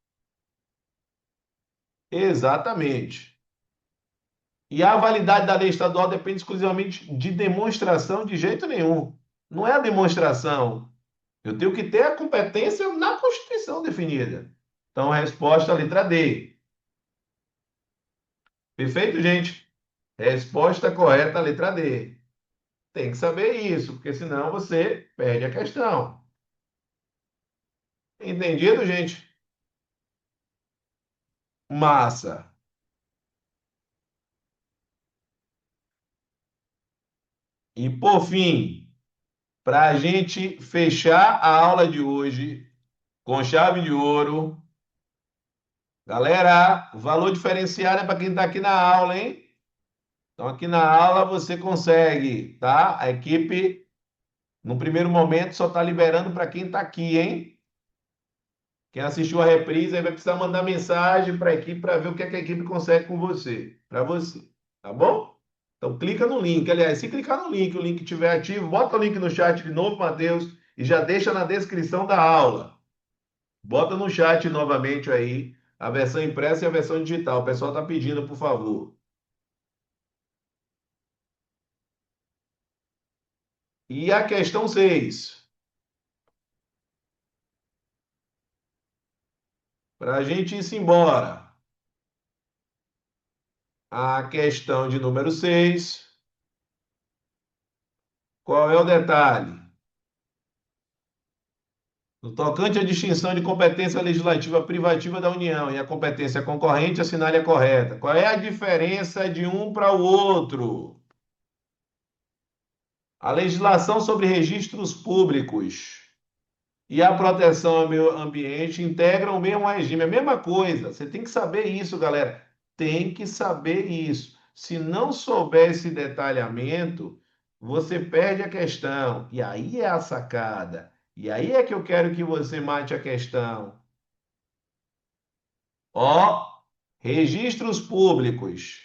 A: Exatamente. E a validade da lei estadual depende exclusivamente de demonstração de jeito nenhum. Não é a demonstração. Eu tenho que ter a competência na Constituição definida. Então, a resposta, a letra D. Perfeito, gente? Resposta correta, letra D. Tem que saber isso, porque senão você perde a questão. Entendido, gente? Massa. E por fim, para a gente fechar a aula de hoje com chave de ouro, galera, o valor diferenciado é para quem está aqui na aula, hein? Então, aqui na aula você consegue, tá? A equipe, no primeiro momento, só está liberando para quem está aqui, hein? Quem assistiu a reprise aí vai precisar mandar mensagem para a equipe para ver o que, é que a equipe consegue com você, para você, tá bom? Então clica no link. Aliás, se clicar no link, o link estiver ativo, bota o link no chat de novo, Matheus, e já deixa na descrição da aula. Bota no chat novamente aí a versão impressa e a versão digital. O pessoal está pedindo, por favor. E a questão 6, para a gente ir embora. A questão de número 6. Qual é o detalhe? No tocante à distinção de competência legislativa privativa da União e a competência concorrente, assinale a correta. Qual é a diferença de um para o outro? A legislação sobre registros públicos e a proteção ao meio ambiente integram o mesmo regime, é a mesma coisa. Você tem que saber isso, galera. Tem que saber isso. Se não souber esse detalhamento, você perde a questão. E aí é a sacada. E aí é que eu quero que você mate a questão. Ó, registros públicos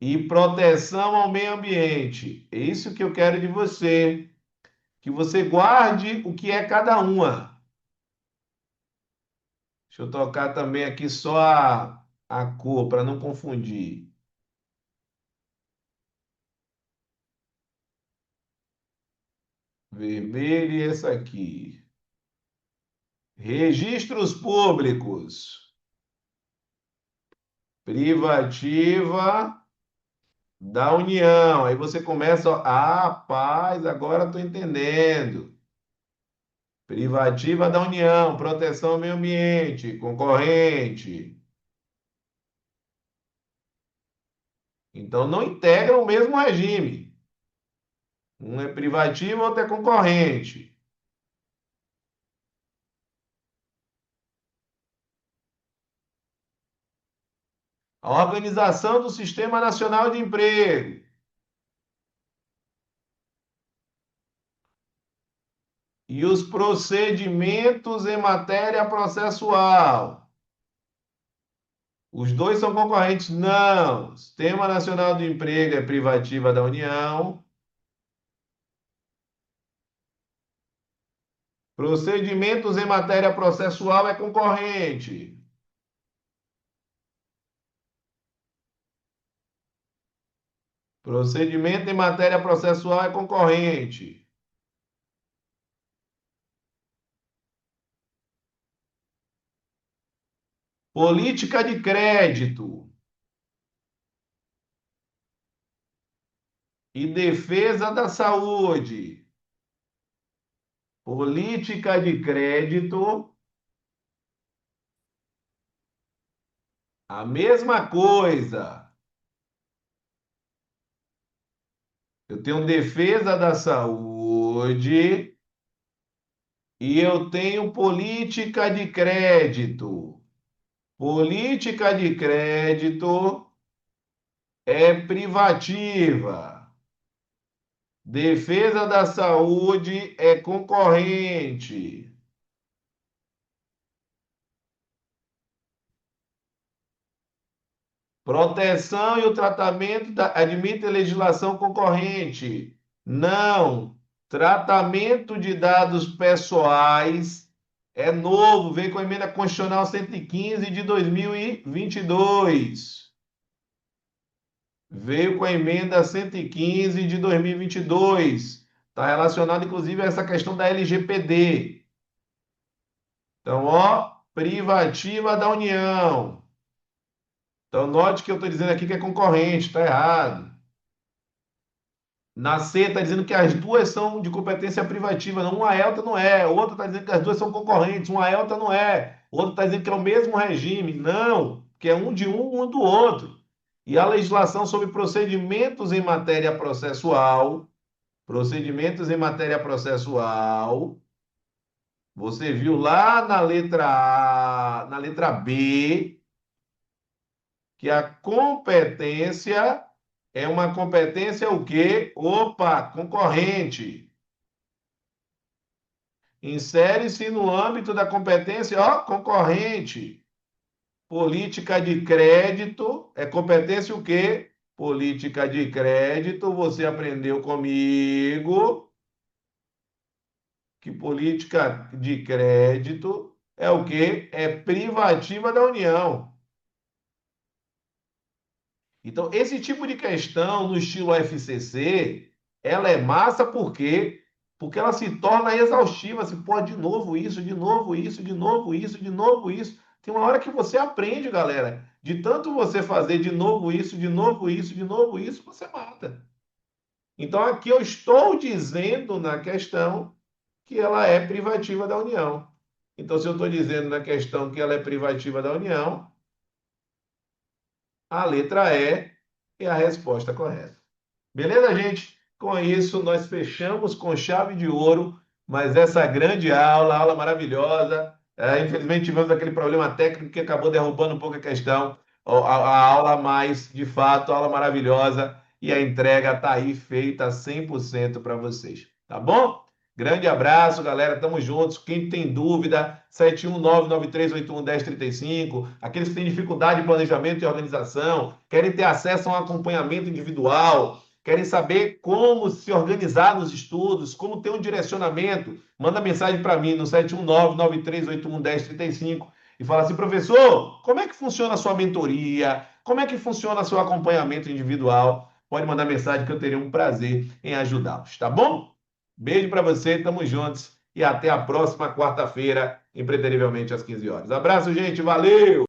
A: e proteção ao meio ambiente. É isso que eu quero de você. Que você guarde o que é cada uma. Deixa eu tocar também aqui só a cor, para não confundir. Vermelho e essa aqui. Registros públicos. Privativa da União. Aí você começa, ó, ah, paz, agora estou entendendo. Privativa da União, proteção ao meio ambiente, concorrente. Então não integram o mesmo regime. Um é privativo, outro é concorrente. A organização do Sistema Nacional de Emprego e os procedimentos em matéria processual. Os dois são concorrentes? Não. Sistema Nacional de Emprego é privativa da União. Procedimentos em matéria processual é concorrente. Procedimento em matéria processual é concorrente. Política de crédito e defesa da saúde. Política de crédito, a mesma coisa. Eu tenho defesa da saúde saúde e eu tenho política de crédito. Política de crédito é privativa. Defesa da saúde é concorrente. Proteção e o tratamento admite legislação concorrente. Não. Tratamento de dados pessoais é novo, vem com a emenda constitucional 115 de 2022. Veio com a emenda 115 de 2022. Está relacionado, inclusive, a essa questão da LGPD. Então, ó, privativa da União. Então, note que eu estou dizendo aqui que é concorrente, está errado. Na C está dizendo que as duas são de competência privativa, não, uma é, outra não é. O outro está dizendo que as duas são concorrentes, uma é, outra não é. O outro está dizendo que é o mesmo regime. Não, que é um de um do outro. E a legislação sobre procedimentos em matéria processual, você viu lá na letra A, na letra B, que a competência é uma competência o quê? Opa, concorrente. Insere-se no âmbito da competência, ó, concorrente. Política de crédito é competência o quê? Política de crédito, você aprendeu comigo que política de crédito é o quê? É privativa da União. Então, esse tipo de questão no estilo FCC, ela é massa por quê? Porque ela se torna exaustiva. Se pode de novo isso, de novo isso, de novo isso, de novo isso. Tem uma hora que você aprende, galera. De tanto você fazer de novo isso, de novo isso, de novo isso, você mata. Então, aqui eu estou dizendo na questão que ela é privativa da União. Então, se eu estou dizendo na questão que ela é privativa da União, a letra E é a resposta correta. Beleza, gente? Com isso, nós fechamos com chave de ouro, mas essa grande aula, aula maravilhosa. Infelizmente, tivemos aquele problema técnico que acabou derrubando um pouco a questão, a aula, mas, de fato, aula maravilhosa e a entrega está aí feita 100% para vocês. Tá bom? Grande abraço, galera. Tamo juntos. Quem tem dúvida, 71993811035. Aqueles que têm dificuldade de planejamento e organização, querem ter acesso a um acompanhamento individual, querem saber como se organizar nos estudos, como ter um direcionamento, manda mensagem para mim no 71993811035 e fala assim, professor, como é que funciona a sua mentoria? Como é que funciona o seu acompanhamento individual? Pode mandar mensagem que eu teria um prazer em ajudá-los, tá bom? Beijo para você, tamo juntos e até a próxima quarta-feira, impreterivelmente às 15 horas. Abraço, gente, valeu!